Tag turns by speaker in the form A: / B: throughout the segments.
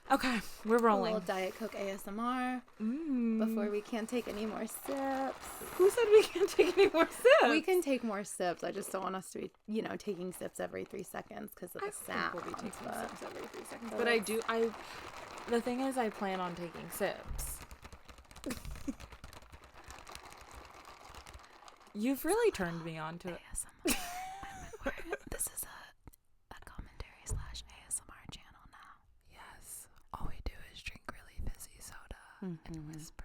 A: Okay, we're rolling.
B: A little Diet Coke ASMR before we can't take any more sips.
A: Who said we can't take any more sips?
B: We can take more sips. I just don't want us to be, taking sips every 3 seconds because of the sound.
A: We'll be taking sips every 3 seconds. But the thing is, I plan on taking sips. You've really turned me on to it.
B: This is a commentary / ASMR channel now.
A: Yes. All we do is drink really fizzy soda and whisper.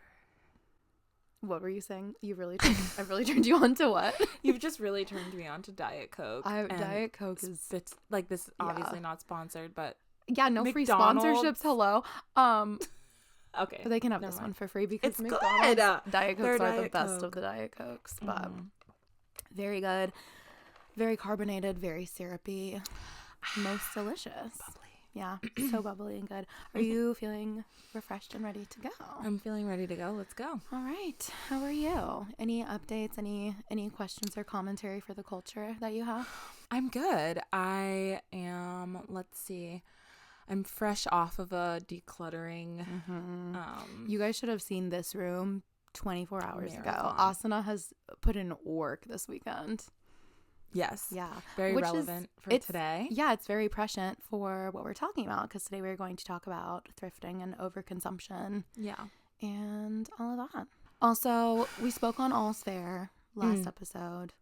B: What were you saying? I've really turned you on to what?
A: You've just really turned me on to Diet Coke.
B: Diet Coke is...
A: It's like this, obviously not sponsored, but...
B: Yeah, no free sponsorships. Hello.
A: Okay.
B: But they can have this one for free because
A: it's
B: McDonald's
A: good.
B: Diet Cokes are the
A: Diet
B: best
A: Coke.
B: of the Diet Cokes. But very good. Very carbonated, very syrupy. Most delicious.
A: Bubbly.
B: Yeah, so bubbly and good. Are you feeling refreshed and ready to go?
A: I'm feeling ready to go. Let's go.
B: All right. How are you? Any updates? Any questions or commentary for the culture that you have?
A: I'm good. I am, let's see. I'm fresh off of a decluttering.
B: You guys should have seen this room 24 hours ago.
A: Marathon.
B: Asana has put in work this weekend.
A: Yes.
B: Yeah.
A: Very relevant for today.
B: Yeah, it's very prescient for what we're talking about because today we're going to talk about thrifting and overconsumption.
A: Yeah.
B: And all of that. Also, we spoke on All's Fair last episode.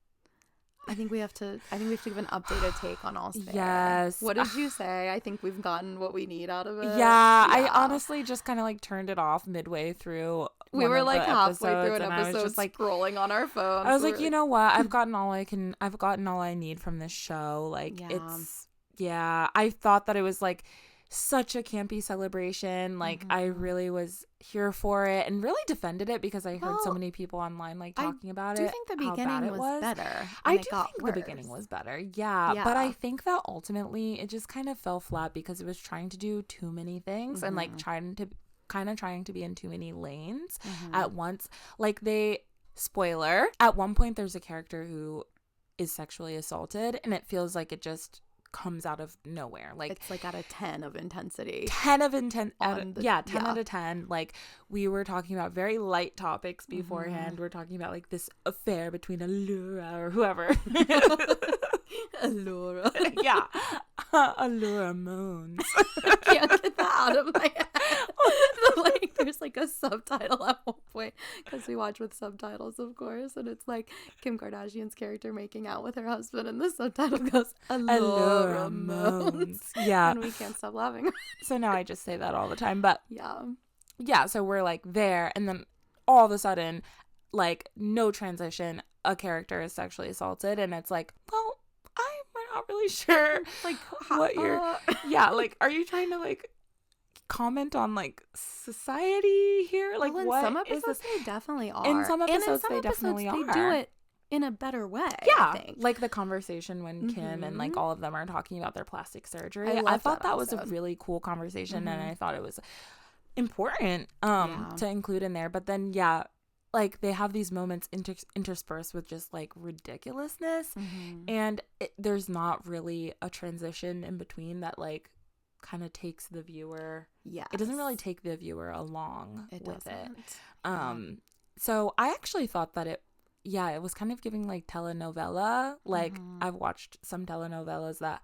B: I think we have to give an updated take on All's Fair.
A: Yes.
B: What did you say? I think we've gotten what we need out of it.
A: Yeah. I honestly just kind of like turned it off midway through.
B: We were like halfway through an episode,
A: just like
B: scrolling on our phones.
A: I was like, you know what? I've gotten all I need from this show. Like I thought that it was like such a campy celebration. Like I really was here for it and really defended it because I heard so many people online like talking about it.
B: Do you think the beginning was better?
A: I do think the beginning was better. Yeah. But I think that ultimately it just kind of fell flat because it was trying to do too many things and like trying to be in too many lanes at once. Like spoiler, at one point there's a character who is sexually assaulted and it feels like it just comes out of nowhere. Like
B: it's like at a 10 of intensity.
A: 10 out of 10. Like we were talking about very light topics beforehand. We're talking about like this affair between Allura or whoever.
B: Allura.
A: Yeah. Allura Moons.
B: I can't get that out of my head. Like there's like a subtitle at one point because we watch with subtitles, of course, and it's like Kim Kardashian's character making out with her husband, and the subtitle goes Allura Moons.
A: Yeah.
B: And we can't stop laughing.
A: So now I just say that all the time. But
B: yeah,
A: so we're like there, and then all of a sudden, like no transition, a character is sexually assaulted, and it's like, well, we're not really sure
B: like
A: what you're like, are you trying to like comment on like society here? Like,
B: well, in
A: what
B: some
A: is
B: episodes
A: this?
B: they definitely are.
A: In some episodes they definitely are.
B: They do it in a better way.
A: Yeah,
B: I think.
A: like the conversation when Kim and like all of them are talking about their plastic surgery.
B: I
A: thought that was a really cool conversation, and I thought it was important to include in there. But then like they have these moments interspersed with just like ridiculousness, and there's not really a transition in between that like kind of takes the viewer. Yeah, it doesn't really take the viewer along with it. So I actually thought that it was kind of giving like telenovela. Like I've watched some telenovelas that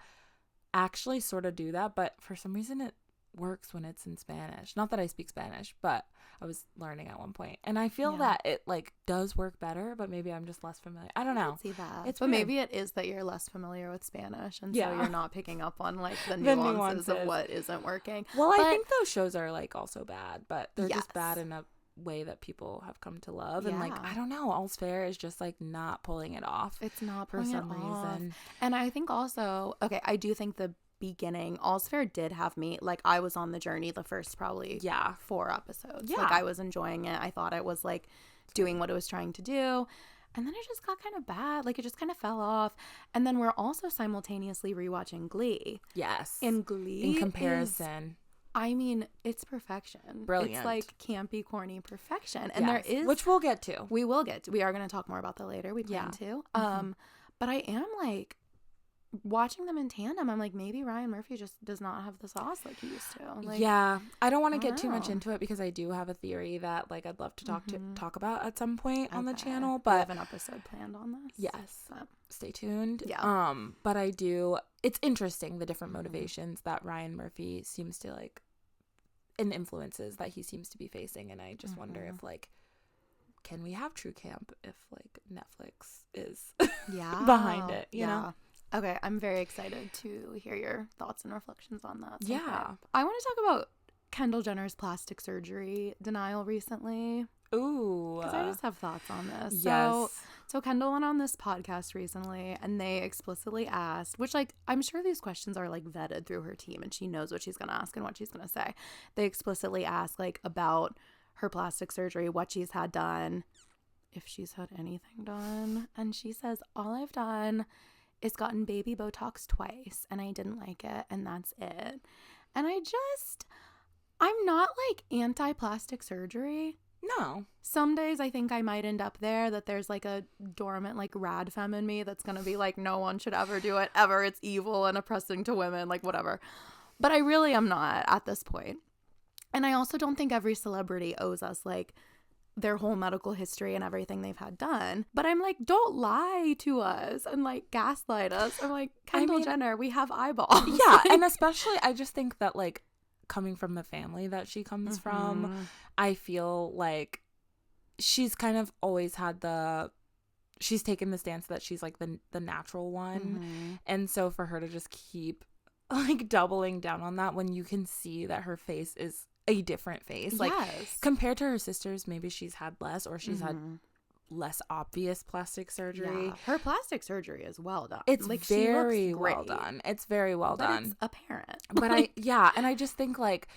A: actually sort of do that, but for some reason it works when it's in Spanish. Not that I speak Spanish, but I was learning at one point, and I feel that it like does work better, but maybe I'm just less familiar. I don't know.
B: I see that.
A: It's
B: but
A: weird.
B: maybe it is that you're less familiar with Spanish, and so you're not picking up on like the nuances of what isn't working.
A: Well, I think those shows are like also bad, but they're just bad in a way that people have come to love, and like I don't know, All's Fair is just like not pulling it off.
B: It's not
A: for some reason.
B: And I think also, I do think the beginning All's Fair did have me like I was on the journey the first probably 4 episodes. Like I was enjoying it. I thought it was like doing what it was trying to do, and then it just got kind of bad. Like it just kind of fell off. And then we're also simultaneously rewatching Glee.
A: Yes.
B: And Glee
A: in comparison,
B: I mean, it's perfection.
A: Brilliant.
B: It's like campy, corny perfection. And there is,
A: which we'll get to.
B: We will get to. We are going to talk more about that later. We plan to. But I am like watching them in tandem, I'm like, maybe Ryan Murphy just does not have the sauce like he used to. Like,
A: yeah, I don't want to get too much into it because I do have a theory that like I'd love to talk about at some point on the channel. But
B: we have an episode planned on this.
A: Yes, stay tuned. Yeah. But I do. It's interesting the different motivations that Ryan Murphy seems to like, and influences that he seems to be facing, and I just wonder if like, can we have true camp if like Netflix is behind it? You know.
B: Okay, I'm very excited to hear your thoughts and reflections on that.
A: Yeah.
B: I want to talk about Kendall Jenner's plastic surgery denial recently.
A: Ooh.
B: Because I just have thoughts on this.
A: Yes.
B: So Kendall went on this podcast recently, and they explicitly asked, which, like, I'm sure these questions are, like, vetted through her team, and she knows what she's going to ask and what she's going to say. They explicitly asked, like, about her plastic surgery, what she's had done, if she's had anything done. And she says, all I've done is gotten baby Botox twice, and I didn't like it, and that's it. And I'm not like anti-plastic surgery.
A: No.
B: Some days I think I might end up there, that there's like a dormant like rad femme in me that's gonna be like, no one should ever do it ever, it's evil and oppressing to women, like whatever. But I really am not at this point. And I also don't think every celebrity owes us like their whole medical history and everything they've had done. But I'm like, don't lie to us and like gaslight us. I'm like, Kendall Jenner, we have eyeballs.
A: Yeah, and especially I just think that like coming from the family that she comes from, I feel like she's kind of always had she's taken the stance that she's like the natural one. And so for her to just keep like doubling down on that when you can see that her face is a different face, like compared to her sisters, maybe she's had less, or she's had less obvious plastic surgery.
B: Her plastic surgery is well done.
A: It's like very well done. It's very well done.
B: It's apparent.
A: But and I just think like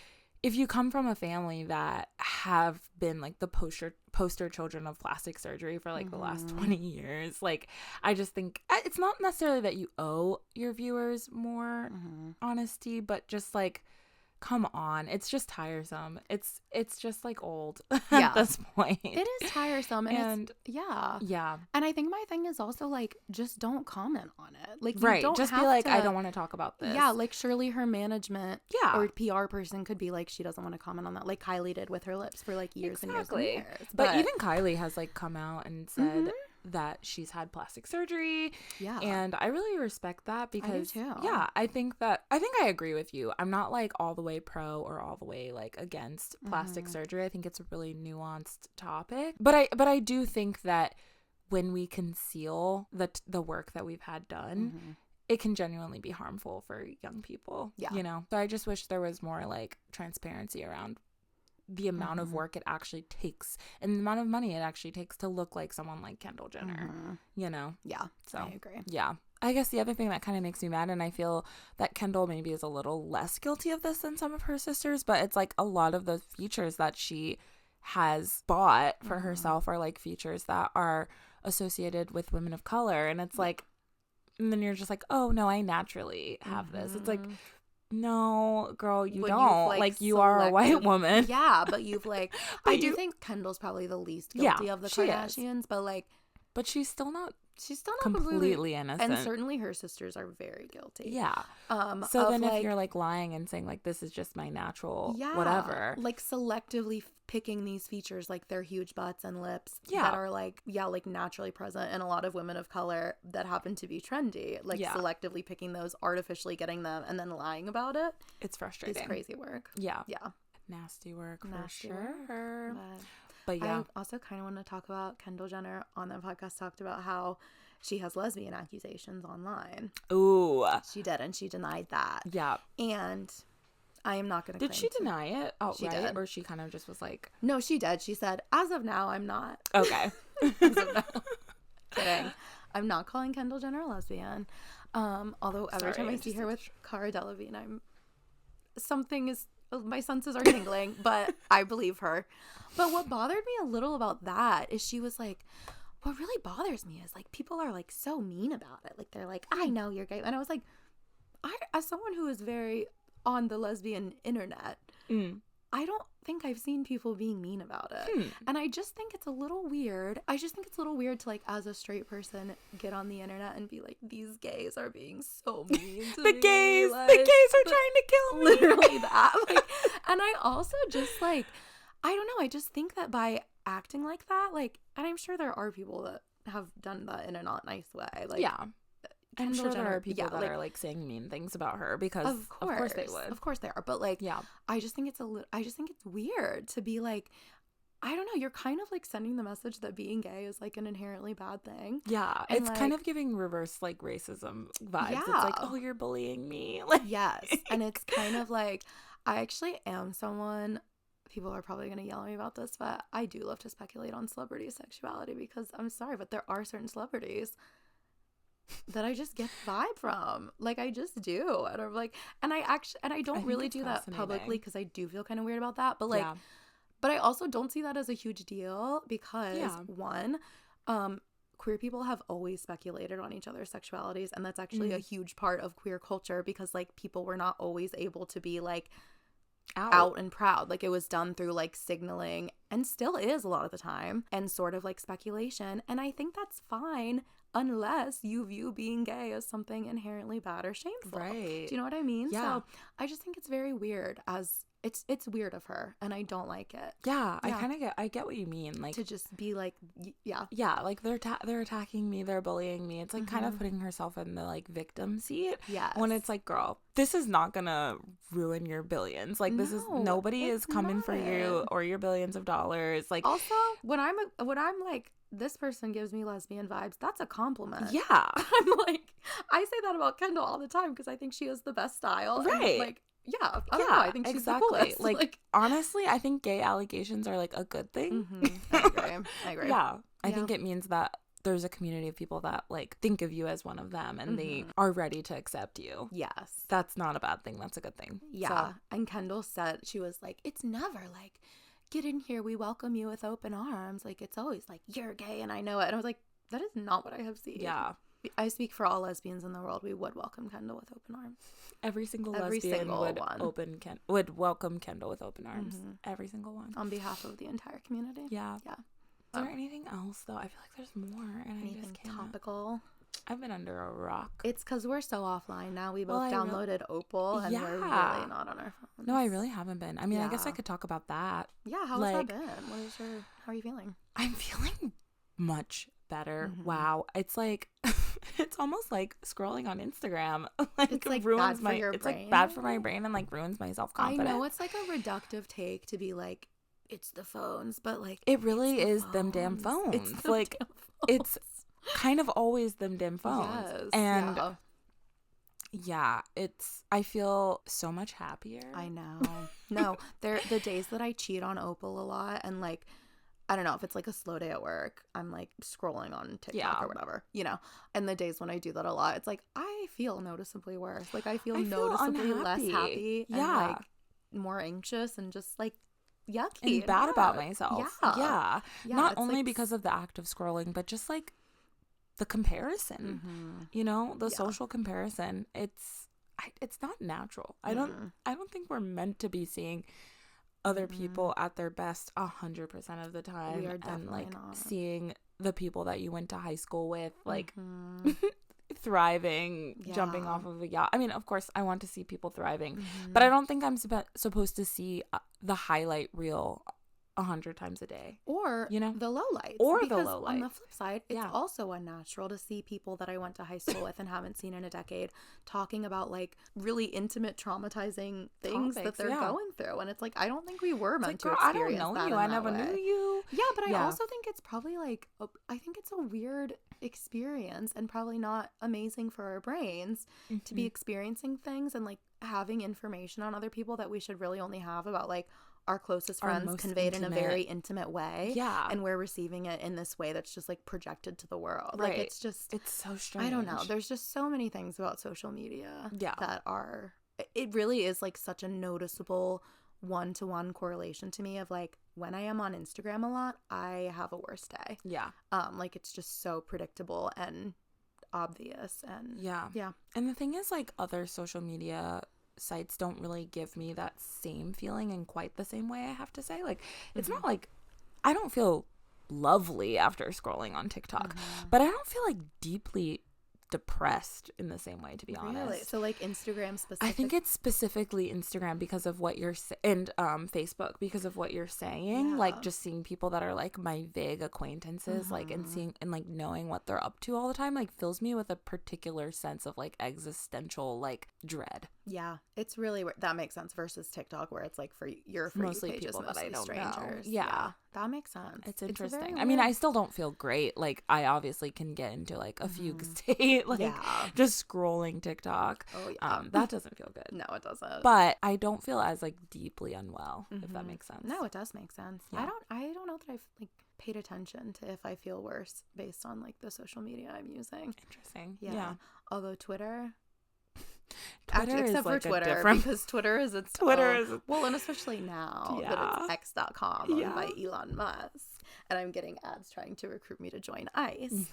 A: if you come from a family that have been like the poster children of plastic surgery for like the last 20 years, like I just think it's not necessarily that you owe your viewers more honesty, but just like, come on, it's just tiresome. It's just like old at this point.
B: It is tiresome, and and I think my thing is also like, just don't comment on it. Like, you don't
A: just
B: have
A: be like,
B: to,
A: I don't want to talk about this.
B: Yeah, like surely her management or PR person could be like, she doesn't want to comment on that, like Kylie did with her lips for like years and years and years.
A: But even Kylie has like come out and said that she's had plastic surgery, and I really respect that, because I think I agree with you. I'm not like all the way pro or all the way like against plastic surgery. I think it's a really nuanced topic, but I do think that when we conceal the work that we've had done, it can genuinely be harmful for young people. You know, so I just wish there was more like transparency around the amount of work it actually takes and the amount of money it actually takes to look like someone like Kendall Jenner, you know?
B: Yeah,
A: so
B: I agree.
A: Yeah. I guess the other thing that kind of makes me mad, and I feel that Kendall maybe is a little less guilty of this than some of her sisters, but it's like a lot of the features that she has bought for herself are like features that are associated with women of color. And it's like, and then you're just like, oh no, I naturally have this. It's like, no, girl, you don't. Like you are a white woman.
B: Yeah, but you've like, I do think Kendall's probably the least guilty of the Kardashians, but she's still not completely innocent. And certainly her sisters are very guilty.
A: Yeah. So then if you're like lying and saying like, this is just my natural whatever.
B: Like selectively picking these features, like their huge butts and lips that are like, like naturally present in a lot of women of color that happen to be trendy. Like selectively picking those, artificially getting them, and then lying about it.
A: It's frustrating.
B: It's crazy work.
A: Yeah. Yeah. Nasty work for sure. But
B: I also kind of want to talk about Kendall Jenner on that podcast talked about how she has lesbian accusations online.
A: Ooh.
B: She did, and she denied that.
A: Yeah.
B: And I am not going to
A: Did she deny it outright?
B: She did.
A: Or she kind of just was like...
B: No, she did. She said, as of now, I'm not.
A: Okay.
B: As of now. Kidding. I'm not calling Kendall Jenner a lesbian. Although every time I see her with Cara Delevingne, my senses are tingling, but I believe her. But what bothered me a little about that is she was like, what really bothers me is like people are like so mean about it. Like they're like, I know you're gay. And I was like, as someone who is very on the lesbian internet, I don't think I've seen people being mean about it. And I just think it's a little weird. I just think it's a little weird to, like, as a straight person, get on the internet and be like, these gays are being so mean to me.
A: The gays are trying to kill me.
B: Literally that. Like, and I also just, like, I don't know. I just think that by acting like that, like, and I'm sure there are people that have done that in a not nice way. Like,
A: yeah. I'm sure there are people that are, like, saying mean things about her because of course they would.
B: Of course they are. But, like, yeah, I just think it's weird to be like, I don't know, you're kind of, like, sending the message that being gay is, like, an inherently bad thing.
A: Yeah. And it's, like, kind of giving reverse, like, racism vibes. Yeah. It's like, oh, you're bullying me. Like,
B: yes. And it's kind of like, I actually am someone, people are probably going to yell at me about this, but I do love to speculate on celebrity sexuality because I'm sorry, but there are certain celebrities that I just get vibe from. Like, I just do. And I'm like, and I don't really do that publicly because I do feel kind of weird about that. But, like, but I also don't see that as a huge deal because, one, queer people have always speculated on each other's sexualities. And that's actually a huge part of queer culture because, like, people were not always able to be, like, out and proud. Like, it was done through, like, signaling, and still is a lot of the time, and sort of, like, speculation. And I think that's fine unless you view being gay as something inherently bad or shameful. Right. Do you know what I mean? Yeah. So I just think it's very weird, as it's weird of her, and I don't like it.
A: Yeah. I get what you mean. Like,
B: to just be like,
A: yeah, like they're attacking me, they're bullying me. It's like kind of putting herself in the, like, victim seat. Yeah. When it's like, girl, this is not gonna ruin your billions. Like, this is nobody is coming for you or your billions of dollars. Like,
B: also when I'm like, this person gives me lesbian vibes, that's a compliment.
A: Yeah.
B: I'm like, I say that about Kendall all the time because I think she has the best style.
A: Right.
B: And, like, yeah, I don't know, I think she's exactly the coolest.
A: Like, honestly, I think gay allegations are, like, a good thing.
B: I agree.
A: Yeah. I think it means that there's a community of people that, like, think of you as one of them and they are ready to accept you.
B: Yes.
A: That's not a bad thing. That's a good thing.
B: Yeah. So. And Kendall said, she was like, it's never like, get in here, we welcome you with open arms. Like, it's always like, you're gay and I know it. And I was like, that is not what I have seen.
A: Yeah.
B: I speak for all lesbians in the world. We would welcome Kendall with open arms.
A: Every single lesbian would welcome Kendall with open arms. Every single one.
B: On behalf of the entire community.
A: Yeah. Yeah. Is there anything else, though? I feel like there's more. And
B: anything
A: I just can't.
B: Topical?
A: I've been under a rock.
B: It's because we're so offline now. We both downloaded Opal and we're really not on our phones.
A: No, I really haven't been. I mean, I guess I could talk about that.
B: Yeah, how's that been? How are you feeling?
A: I'm feeling much better. Wow. It's like, it's almost like scrolling on Instagram. Like,
B: it's like
A: ruins
B: bad for your brain.
A: It's like bad for my brain and, like, ruins my self-confidence.
B: I know it's like a reductive take to be like, it's the phones, but, like,
A: it really is them damn phones. It's like, it's kind of always them damn phones. Yes, and I feel so much happier.
B: I know. No, the days that I cheat on Opal a lot, and, like, I don't know if it's like a slow day at work, I'm like scrolling on TikTok or whatever, you know, and the days when I do that a lot, it's like I feel noticeably worse. Like, I feel noticeably less happy and, like, more anxious and just, like, yucky
A: and bad about myself. Yeah. Not only like, because of the act of scrolling, but just, like, the comparison, you know, the social comparison. It's not natural. I don't think we're meant to be seeing other people at their best 100% of the time.
B: We are definitely
A: and, like,
B: not.
A: Seeing the people that you went to high school with, like, thriving, jumping off of a yacht. I mean, of course, I want to see people thriving, but I don't think I'm supposed to see the highlight reel 100 times a day,
B: or, you know, the lowlights, because on the flip side, it's also unnatural to see people that I went to high school with and haven't seen in a decade talking about, like, really intimate, traumatizing things that they're going through, and it's like, I don't think we were meant to experience that.
A: I never knew you.
B: Yeah, but I also think it's probably, like, I think it's a weird experience and probably not amazing for our brains to be experiencing things and, like, having information on other people that we should really only have about, like, our closest friends conveyed in a very intimate way. Yeah. And we're receiving it in this way that's just, like, projected to the world. Right. Like, it's
A: so strange.
B: I don't know. There's just so many things about social media that are, it really is, like, such a noticeable one-to-one correlation to me of, like, when I am on Instagram a lot, I have a worse day. Yeah. Like, it's just so predictable and obvious and
A: yeah. And the thing is, like, other social media sites don't really give me that same feeling in quite the same way, I have to say. Like, it's not like I don't feel lovely after scrolling on TikTok, but I don't feel like deeply depressed in the same way, to be honest.
B: Really? So like Instagram specific?
A: I think it's specifically Instagram because of what you're and Facebook because of what you're saying. Like just seeing people that are like my vague acquaintances, like and seeing and like knowing what they're up to all the time, like fills me with a particular sense of like existential like dread.
B: Yeah, it's really that makes sense versus TikTok where it's like for your
A: mostly
B: pages,
A: people that I don't
B: strangers.
A: know. Yeah,
B: that makes sense.
A: It's interesting. I mean, I still don't feel great. Like I obviously can get into like a fugue state, like just scrolling TikTok. Oh yeah, that doesn't feel good.
B: No, it doesn't.
A: But I don't feel as like deeply unwell, if that makes sense.
B: No, it does make sense. Yeah. I don't know that I've like paid attention to if I feel worse based on like the social media I'm using.
A: Interesting.
B: Yeah. Although Twitter
A: Actually,
B: except
A: for like
B: Twitter, because Twitter is its well, and especially now that it's X.com owned by Elon Musk, and I'm getting ads trying to recruit me to join ICE.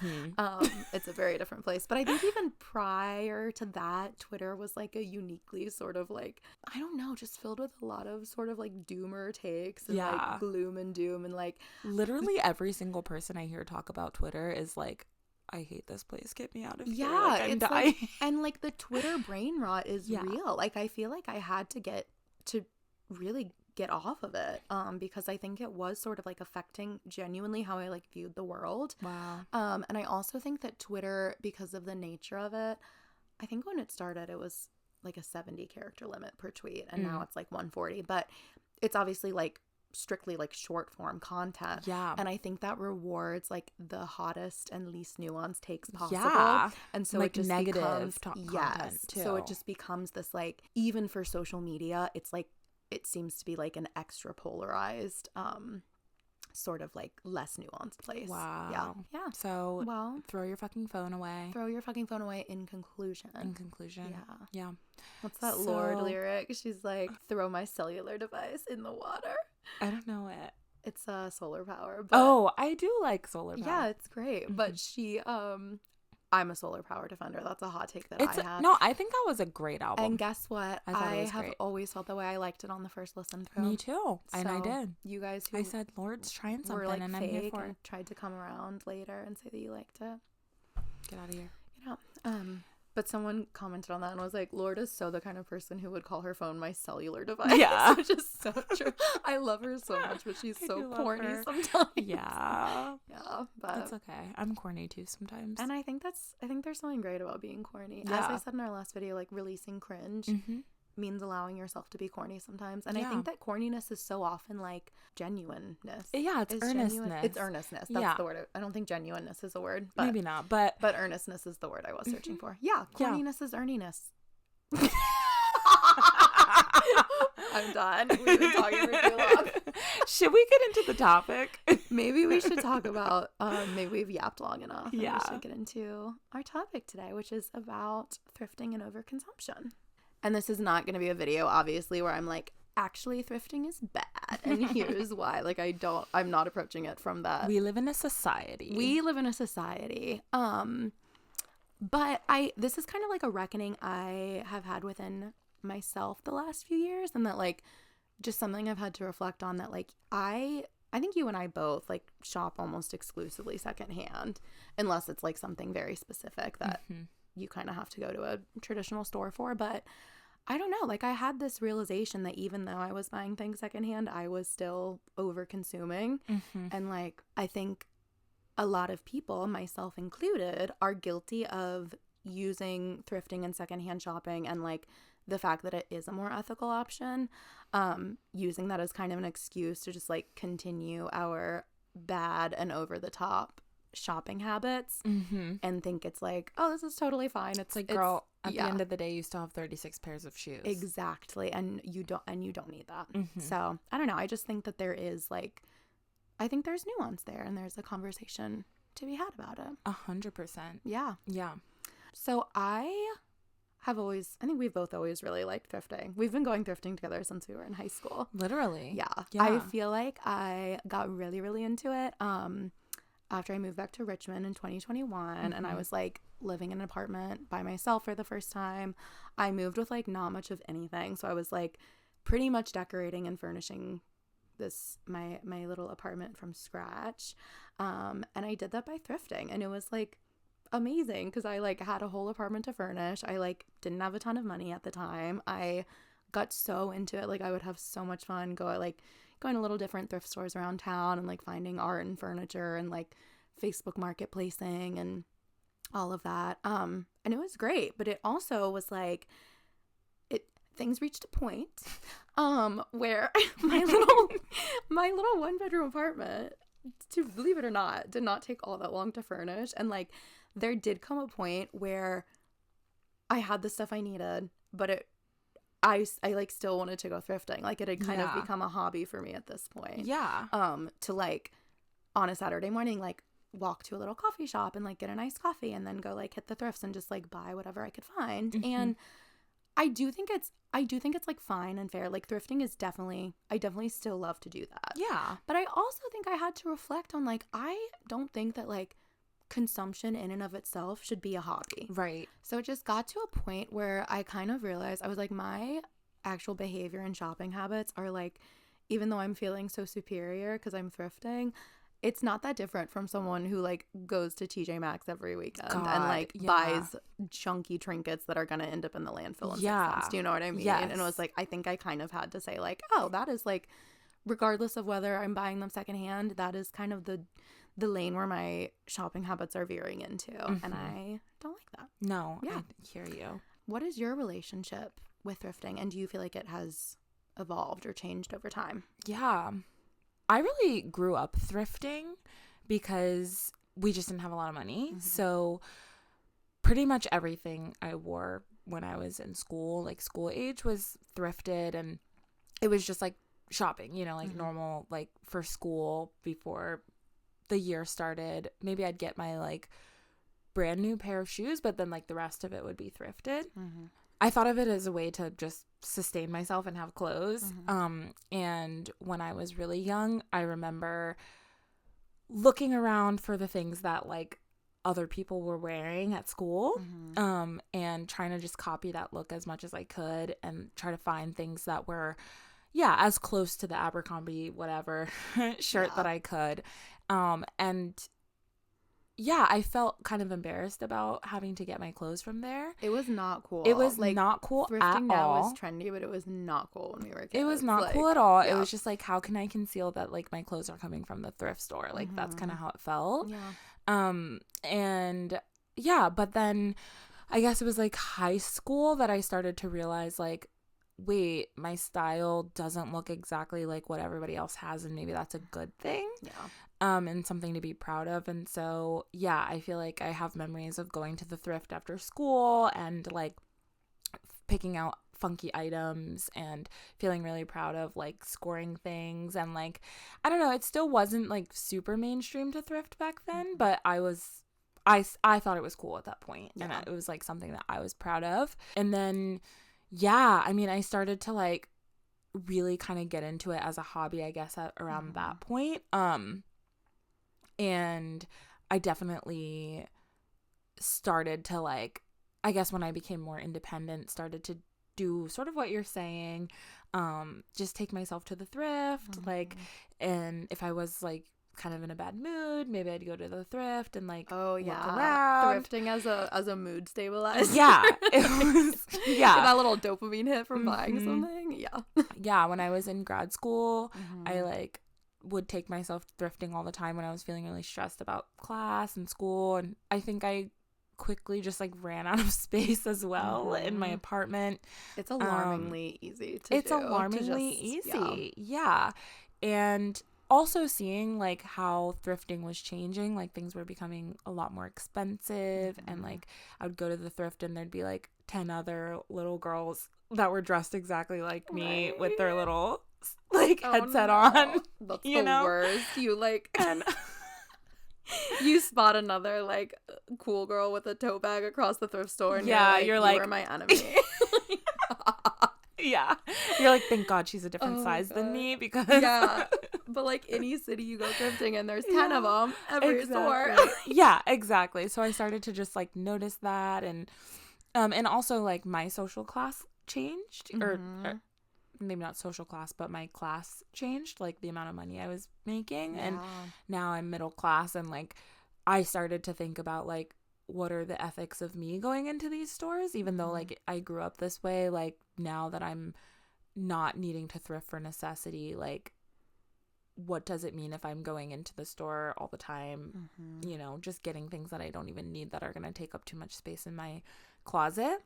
B: It's a very different place. But I think even prior to that, Twitter was like a uniquely sort of like, I don't know, just filled with a lot of sort of like doomer takes and like gloom and doom and like
A: literally every single person I hear talk about Twitter is like, I hate this place. Get me out of here.
B: Yeah,
A: like, I'm dying.
B: Like, and like the Twitter brain rot is real. Like I feel like I had to really get off of it because I think it was sort of like affecting genuinely how I like viewed the world.
A: Wow.
B: And I also think that Twitter, because of the nature of it, I think when it started it was like a 70 character limit per tweet, and now it's like 140. But it's obviously like strictly like short form content, and I think that rewards like the hottest and least nuanced takes possible, and so
A: like
B: it just
A: negative
B: becomes
A: content too.
B: So it just becomes this like, even for social media, it's like it seems to be like an extra polarized sort of like less nuanced place.
A: Wow.
B: Yeah.
A: So throw your fucking phone away.
B: In conclusion.
A: Yeah.
B: What's that Lorde lyric? She's like, throw my cellular device in the water.
A: I don't know it.
B: It's solar power. But
A: I do like solar power.
B: Yeah, it's great. But she I'm a solar power defender. That's a hot take that I have.
A: No, I think that was a great album.
B: And guess what? I have always felt the way. I liked it on the first listen through.
A: Me too. And I did.
B: You guys who
A: I said, Lorde's trying something,
B: were like
A: and
B: fake
A: I'm here for
B: and
A: it.
B: tried to come around later and say that you liked it.
A: Get out of here.
B: Yeah. But someone commented on that and was like, Lorde is so the kind of person who would call her phone my cellular device.
A: Yeah.
B: Which is so true. I love her so much, but she's so corny sometimes.
A: Yeah.
B: Yeah. But
A: that's okay. I'm corny too sometimes.
B: And I think there's something great about being corny. Yeah. As I said in our last video, like releasing cringe means allowing yourself to be corny sometimes. And I think that corniness is so often like genuineness.
A: Yeah, it's earnestness.
B: It's earnestness. That's the word. I don't think genuineness is a word. But,
A: maybe not, but
B: earnestness is the word I was searching for. Yeah, corniness is earniness. I'm done. We've been talking for too long.
A: Should we get into the topic?
B: Maybe we should talk about, maybe we've yapped long enough.
A: Yeah.
B: We should get into our topic today, which is about thrifting and overconsumption. And this is not going to be a video, obviously, where I'm like, actually, thrifting is bad. And here's why. Like, I'm not approaching it from that.
A: We live in a society.
B: But this is kind of like a reckoning I have had within myself the last few years. And that, like, just something I've had to reflect on, that, like, I think you and I both, like, shop almost exclusively secondhand. Unless it's, like, something very specific that you kind of have to go to a traditional store for. But I don't know, like I had this realization that even though I was buying things secondhand, I was still over consuming. And like, I think a lot of people, myself included, are guilty of using thrifting and secondhand shopping and like the fact that it is a more ethical option, using that as kind of an excuse to just like continue our bad and over the top shopping habits and think it's like, oh, this is totally fine. It's like, girl,
A: at the end of the day, you still have 36 pairs of shoes.
B: Exactly. And you don't need that. So I don't know. I just think that there is like, I think there's nuance there and there's a conversation to be had about it.
A: 100%.
B: Yeah.
A: Yeah.
B: So I think we've both always really liked thrifting. We've been going thrifting together since we were in high school.
A: Literally.
B: Yeah. I feel like I got really, really into it. After I moved back to Richmond in 2021, and I was like, living in an apartment by myself for the first time. I moved with like not much of anything. So I was like pretty much decorating and furnishing my little apartment from scratch. And I did that by thrifting, and it was like amazing because I like had a whole apartment to furnish. I like didn't have a ton of money at the time. I got so into it. Like I would have so much fun going to little different thrift stores around town and like finding art and furniture and like Facebook marketplacing and all of that. And it was great, but it also was like things reached a point where my little 1-bedroom apartment, to believe it or not, did not take all that long to furnish. And like there did come a point where I had the stuff I needed, but I like still wanted to go thrifting. Like it had kind of become a hobby for me at this point.
A: Yeah.
B: To like on a Saturday morning, like walk to a little coffee shop and like get a nice coffee and then go like hit the thrifts and just like buy whatever I could find. Mm-hmm. And I do think it's like fine and fair. Like thrifting is I definitely still love to do that.
A: Yeah.
B: But I also think I had to reflect on like, I don't think that like consumption in and of itself should be a hobby.
A: Right.
B: So it just got to a point where I kind of realized, I was like, my actual behavior and shopping habits are like, even though I'm feeling so superior because I'm thrifting, it's not that different from someone who like goes to TJ Maxx every weekend and like buys chunky trinkets that are going to end up in the landfill in 6 months. Do you know what I mean?
A: Yes.
B: And it was like, I think I kind of had to say like, oh, that is like, regardless of whether I'm buying them secondhand, that is kind of the lane where my shopping habits are veering into. Mm-hmm. And I don't like that.
A: No, yeah. I hear you.
B: What is your relationship with thrifting? And do you feel like it has evolved or changed over time?
A: Yeah. I really grew up thrifting because we just didn't have a lot of money. Mm-hmm. So pretty much everything I wore when I was in school, like school age, was thrifted. And it was just like shopping, you know, like mm-hmm. normal, like for school before the year started. Maybe I'd get my like brand new pair of shoes, but then like the rest of it would be thrifted. Mm-hmm. I thought of it as a way to just sustain myself and have clothes. Mm-hmm. And when I was really young, I remember looking around for the things that like other people were wearing at school, mm-hmm. And trying to just copy that look as much as I could and try to find things that were, as close to the Abercrombie whatever shirt that I could. I felt kind of embarrassed about having to get my clothes from there.
B: It was not cool.
A: It was like, not cool at all.
B: Thrifting now is trendy, but it was not cool when we were kids.
A: It was not cool at all. Yeah. It was just like, how can I conceal that like my clothes are coming from the thrift store? Like mm-hmm. that's kind of how it felt. Yeah. But then I guess it was like high school that I started to realize like, wait, my style doesn't look exactly like what everybody else has, and maybe that's a good thing. Yeah. And something to be proud of. And so, I feel like I have memories of going to the thrift after school and like picking out funky items and feeling really proud of like scoring things. And like, I don't know, it still wasn't like super mainstream to thrift back then, but I thought it was cool at that point. Yeah. And it was like something that I was proud of. And then, I started to like really kind of get into it as a hobby, I guess, at around mm-hmm. that point. And I definitely started to like, I guess when I became more independent, started to do sort of what you're saying, just take myself to the thrift, mm-hmm. like, and if I was like kind of in a bad mood, maybe I'd go to the thrift and like look around.
B: Thrifting as a mood stabilizer.
A: It was
B: Get that little dopamine hit from mm-hmm. buying something.
A: When I was in grad school, mm-hmm. I like would take myself thrifting all the time when I was feeling really stressed about class and school, and I think I quickly just like ran out of space as well mm-hmm. in my apartment.
B: It's alarmingly easy to
A: easy. Yeah. And also seeing like how thrifting was changing, like things were becoming a lot more expensive, mm-hmm. and like I would go to the thrift and there'd be like 10 other little girls that were dressed exactly like me with their little like headset on.
B: That's the worst. You like and you spot another like cool girl with a tote bag across the thrift store and you're like, you are my enemy.
A: You're like, thank God she's a different size than me, because
B: But like any city you go thrifting and there's 10 of them every store.
A: Yeah, exactly. So I started to just like notice that, and also like my social class changed, or maybe not social class, but my class changed, like the amount of money I was making. And now I'm middle class, and like I started to think about like, what are the ethics of me going into these stores, even though like I grew up this way. Like now that I'm not needing to thrift for necessity, like what does it mean if I'm going into the store all the time, you know, just getting things that I don't even need that are going to take up too much space in my closet.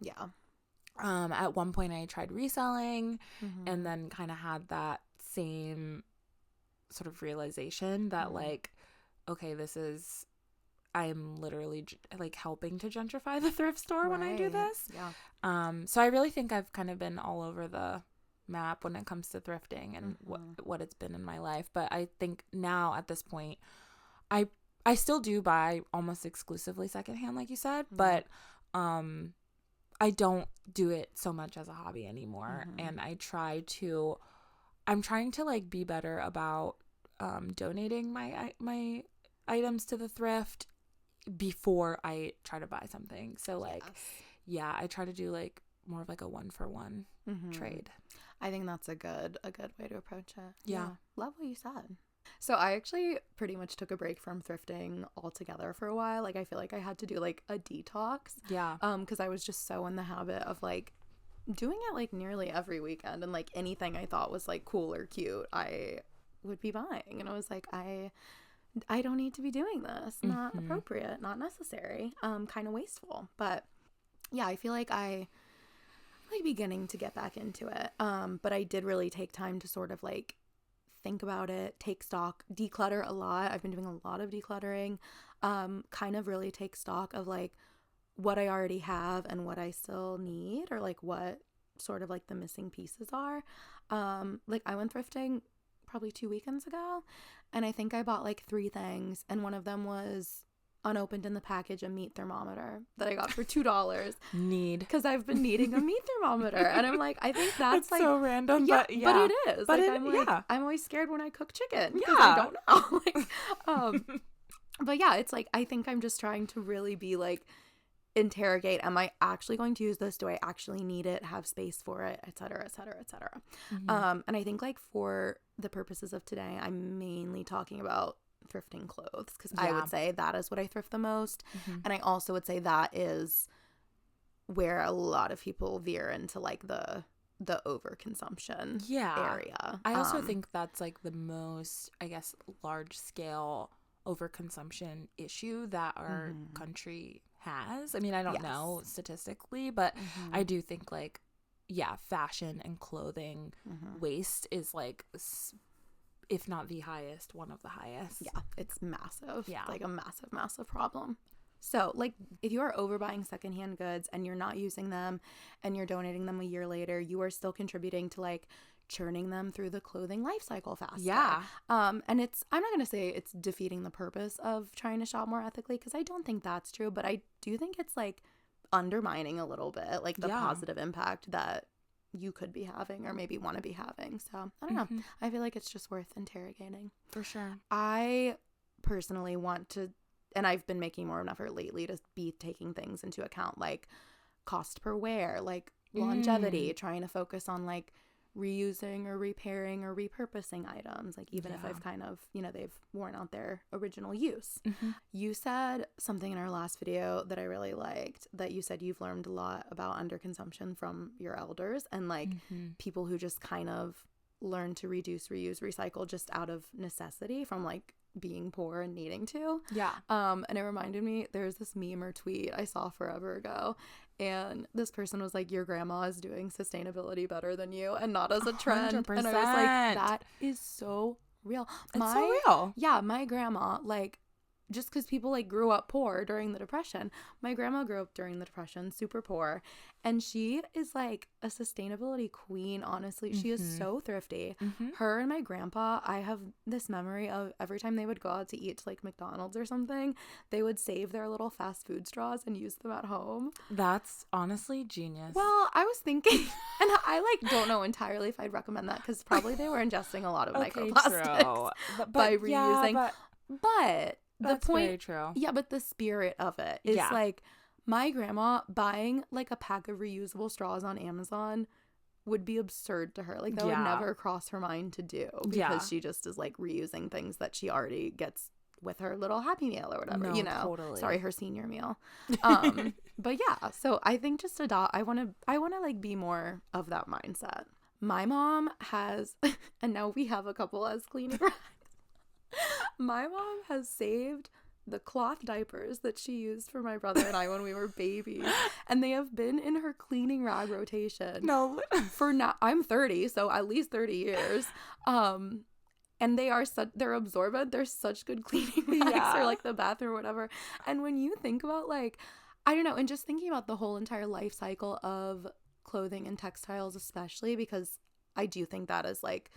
A: At one point I tried reselling, and then kind of had that same sort of realization that like, okay, I'm literally like helping to gentrify the thrift store when I do this. So I really think I've kind of been all over the map when it comes to thrifting and what it's been in my life. But I think now at this point, I still do buy almost exclusively secondhand, like you said, but I don't do it so much as a hobby anymore. And I'm trying to like be better about donating my items to the thrift before I try to buy something. So like, I try to do like more of like a 1-for-1 trade.
B: I think that's a good way to approach it. Yeah. Love what you said. So I actually pretty much took a break from thrifting altogether for a while. Like I feel like I had to do like a detox. Because I was just so in the habit of like doing it like nearly every weekend, and like anything I thought was like cool or cute, I would be buying. And I was like, I don't need to be doing this. Not appropriate, not necessary, kind of wasteful. But yeah, I feel like I'm like beginning to get back into it. But I did really take time to sort of like think about it, take stock, declutter a lot. I've been doing a lot of decluttering, kind of really take stock of like what I already have and what I still need, or like what sort of like the missing pieces are. Like I went thrifting probably 2 weekends ago, and I think I bought like 3 things, and one of them was unopened in the package a meat thermometer that I got for $2. Because I've been needing a meat thermometer, and I'm like, I think that's like
A: so random, but
B: it is. But like, I'm always scared when I cook chicken because I don't know. Like, but yeah, it's like I think I'm just trying to really be like, interrogate, am I actually going to use this? Do I actually need it? Have space for it, etc., etc., etc. And I think like for the purposes of today, I'm mainly talking about thrifting clothes, because I would say that is what I thrift the most. And I also would say that is where a lot of people veer into like the overconsumption area.
A: I also think that's like the most, I guess, large scale overconsumption issue that our country has. I mean, I don't know statistically, but I do think like, fashion and clothing waste is like, if not the highest, one of the highest. Yeah,
B: it's massive. Yeah. Like a massive, massive problem. So, like, if you are overbuying secondhand goods and you're not using them and you're donating them a year later, you are still contributing to, like, churning them through the clothing life cycle faster. Yeah. And I'm not going to say it's defeating the purpose of trying to shop more ethically, because I don't think that's true, but I do think it's, like, undermining a little bit, like, the positive impact that you could be having or maybe want to be having. So, I don't know. I feel like it's just worth interrogating.
A: For sure.
B: I personally want to, and I've been making more of an effort lately to be taking things into account, like cost per wear, like longevity, trying to focus on like reusing or repairing or repurposing items, like even if I've kind of, they've worn out their original use. You said something in our last video that I really liked, that you said you've learned a lot about underconsumption from your elders and like people who just kind of learn to reduce, reuse, recycle just out of necessity from like being poor and needing to. And it reminded me, there's this meme or tweet I saw forever ago, and this person was like, your grandma is doing sustainability better than you, and not as a trend. 100%. And I was like, that is so real.
A: It's so real.
B: Yeah, my grandma, like, just because people like grew up poor during the Depression. My grandma grew up during the Depression, super poor, and she is like a sustainability queen. Honestly, she is so thrifty. Her and my grandpa, I have this memory of every time they would go out to eat to like McDonald's or something, they would save their little fast food straws and use them at home.
A: That's honestly genius.
B: Well, I was thinking, and I like don't know entirely if I'd recommend that, because probably they were ingesting a lot of microplastics by reusing.
A: Yeah,
B: but the point,
A: very true.
B: Yeah, but the spirit of it is like my grandma buying like a pack of reusable straws on Amazon would be absurd to her. Like that would never cross her mind to do, because she just is like reusing things that she already gets with her little Happy Meal or whatever, you know. Totally. Sorry, her senior meal. But yeah, so I think just I want to like be more of that mindset. My mom has, and now we have a couple as cleaning rags. My mom has saved the cloth diapers that she used for my brother and I when we were babies, and they have been in her cleaning rag rotation for now. I'm 30, so at least 30 years. And they're absorbent. They're such good cleaning rags for like the bathroom or whatever. And when you think about like, I don't know, and just thinking about the whole entire life cycle of clothing and textiles, especially, because I do think that is like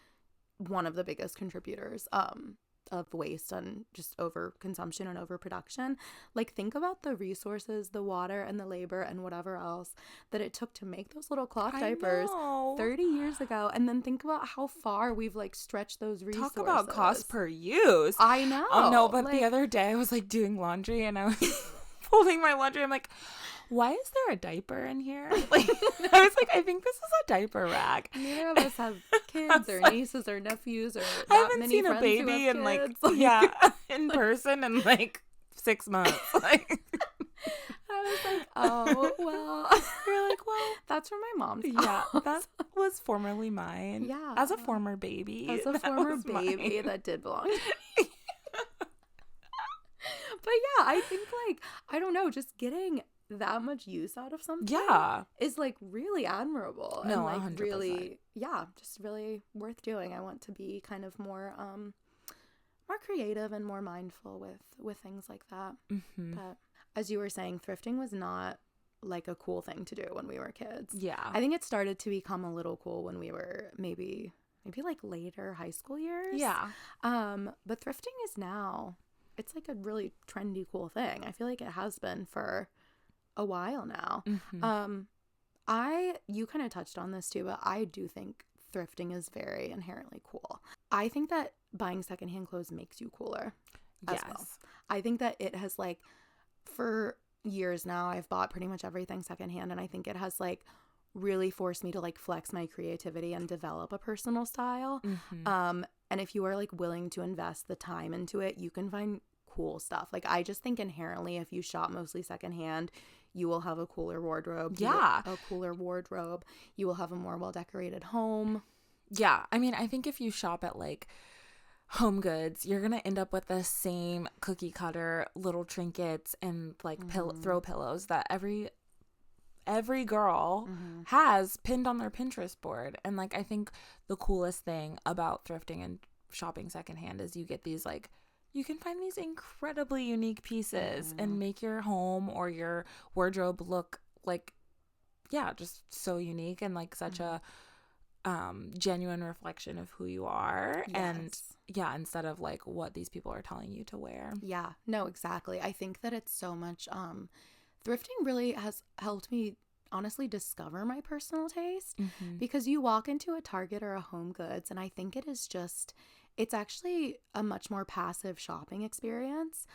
B: one of the biggest contributors of waste and just overconsumption and overproduction. Like, think about the resources, the water and the labor and whatever else that it took to make those little cloth diapers 30 years ago, and then think about how far we've like stretched those resources.
A: Talk about cost per use.
B: I know.
A: No, but like, the other day I was like doing laundry and I was folding my laundry. I'm like, why is there a diaper in here? Like, I was like, I think this is a diaper rag.
B: Neither of us have kids or nieces or nephews or
A: I haven't seen a baby in like in person in like 6 months. Like,
B: I was like, oh well.
A: You're like, well,
B: that's from my mom's
A: house. Yeah, that was formerly mine.
B: Yeah,
A: as a former baby.
B: As a former baby mine. That did belong to me. But yeah, I think like, I don't know, just getting that much use out of something is like really admirable.
A: No,
B: and like
A: 100%.
B: Really, just really worth doing. I want to be kind of more creative and more mindful with things like that. But as you were saying, thrifting was not like a cool thing to do when we were kids. I think it started to become a little cool when we were maybe like later high school years. But thrifting is now, it's like a really trendy, cool thing. I feel like it has been for a while now. You kind of touched on this too, but I do think thrifting is very inherently cool. I think that buying secondhand clothes makes you cooler as well. I think that it has like, for years now, I've bought pretty much everything secondhand, and I think it has like really forced me to like flex my creativity and develop a personal style. And if you are like willing to invest the time into it, you can find cool stuff. Like, I just think inherently, if you shop mostly secondhand, you will have a cooler wardrobe. You will have a more well-decorated home.
A: Yeah. I mean, I think if you shop at like Home Goods, you're gonna end up with the same cookie cutter little trinkets and like throw pillows that every girl has pinned on their Pinterest board. And like, I think the coolest thing about thrifting and shopping secondhand is you get these like, you can find these incredibly unique pieces and make your home or your wardrobe look like, just so unique and like such a genuine reflection of who you are. And instead of like what these people are telling you to wear. Yeah,
B: no, exactly. I think that it's so much, thrifting really has helped me honestly discover my personal taste, because you walk into a Target or a Home Goods, and I think it is just, it's actually a much more passive shopping experience,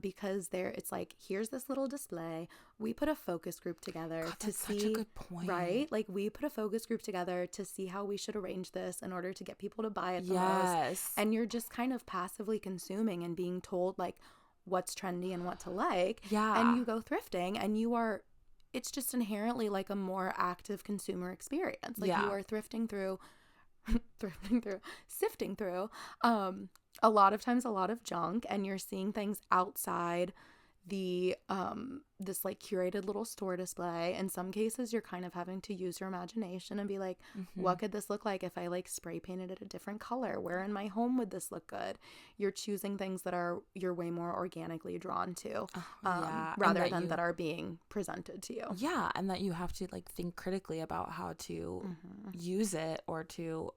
B: because it's like, here's this little display. We put a focus group together to see,
A: such a good point.
B: Right? Like, we put a focus group together to see how we should arrange this in order to get people to buy it the most. And you're just kind of passively consuming and being told like what's trendy and what to like. And you go thrifting and it's just inherently like a more active consumer experience. Like, you are sifting through a lot of times a lot of junk, and you're seeing things outside the this like curated little store display. In some cases you're kind of having to use your imagination and be like, what could this look like if I like spray painted it a different color? Where in my home would this look good? You're choosing things that you're way more organically drawn to, rather than that are being presented to you.
A: Yeah, and that you have to like think critically about how to use it or to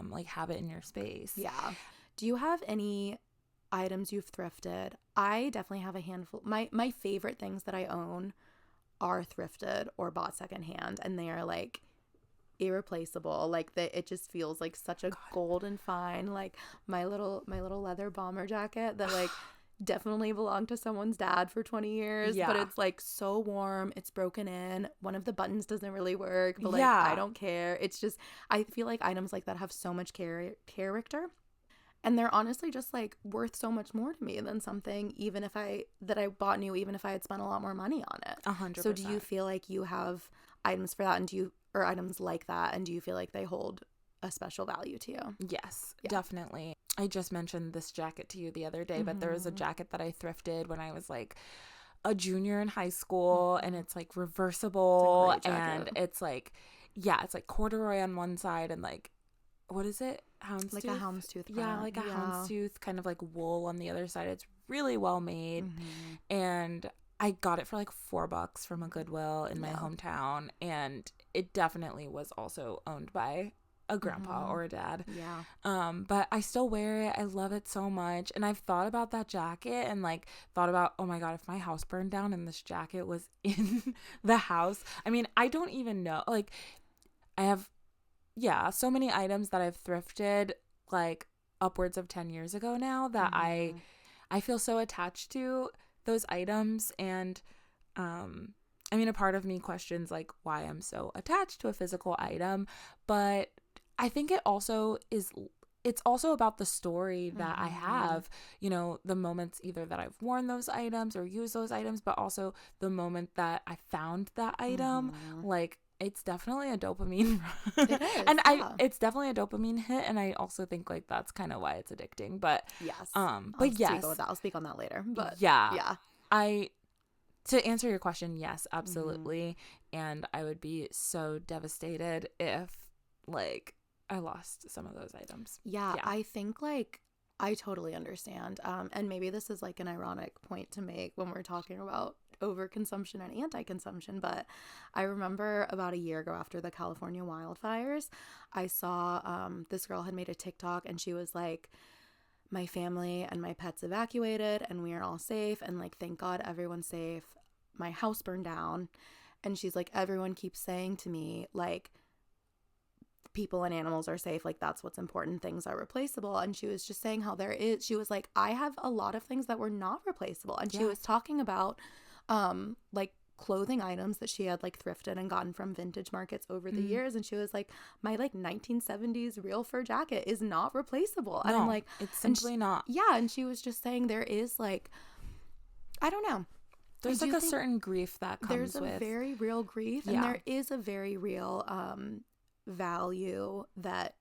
A: like have it in your space.
B: Yeah. Do you have any items you've thrifted? I definitely have a handful. My favorite things that I own are thrifted or bought secondhand, and they are like irreplaceable. Like it just feels like such a golden fine. Like my little leather bomber jacket that like definitely belonged to someone's dad for 20 years, but it's like so warm. It's broken in. One of the buttons doesn't really work, but like I don't care. It's just, I feel like items like that have so much character. And they're honestly just like worth so much more to me than something that I bought new, even if I had spent a lot more money on it.
A: 100%.
B: So do you feel like you have items for that, or items like that, and do you feel like they hold a special value to you?
A: Yes, definitely. I just mentioned this jacket to you the other day, but there was a jacket that I thrifted when I was like a junior in high school, and it's like reversible, and it's like, it's like corduroy on one side and like, what is it? Houndstooth?
B: Like a houndstooth print.
A: Yeah, like a houndstooth, kind of like wool on the other side. It's really well made. And I got it for like $4 from a Goodwill in my hometown. And it definitely was also owned by a grandpa or a dad.
B: Yeah.
A: But I still wear it. I love it so much. And I've thought about that jacket and like thought about, oh my God, if my house burned down and this jacket was in the house. I mean, I don't even know. Like, I have so many items that I've thrifted like upwards of 10 years ago now that I feel so attached to those items. And I mean, a part of me questions like why I'm so attached to a physical item, but I think it's also about the story that I have, you know, the moments either that I've worn those items or used those items, but also the moment that I found that item. Like, it's definitely a dopamine
B: it is,
A: and it's definitely a dopamine hit, and I also think like that's kind of why it's addicting. But
B: I'll speak on that later. But
A: to answer your question, yes, absolutely. And I would be so devastated if like I lost some of those items.
B: I think like I totally understand, and maybe this is like an ironic point to make when we're talking about overconsumption and anti-consumption, but I remember about a year ago after the California wildfires, I saw this girl had made a TikTok, and she was like, my family and my pets evacuated and we are all safe, and like thank God everyone's safe. My house burned down, and she's like, everyone keeps saying to me like people and animals are safe, like that's what's important, things are replaceable. And she was just saying how she was like, I have a lot of things that were not replaceable, and she was talking about like clothing items that she had like thrifted and gotten from vintage markets over the years, and she was like, my like 1970s real fur jacket is not replaceable. And I'm like,
A: it's simply not.
B: And she was just saying there is like, I don't know,
A: there's like a certain grief that comes with,
B: there's a very real grief, and there is a very real value that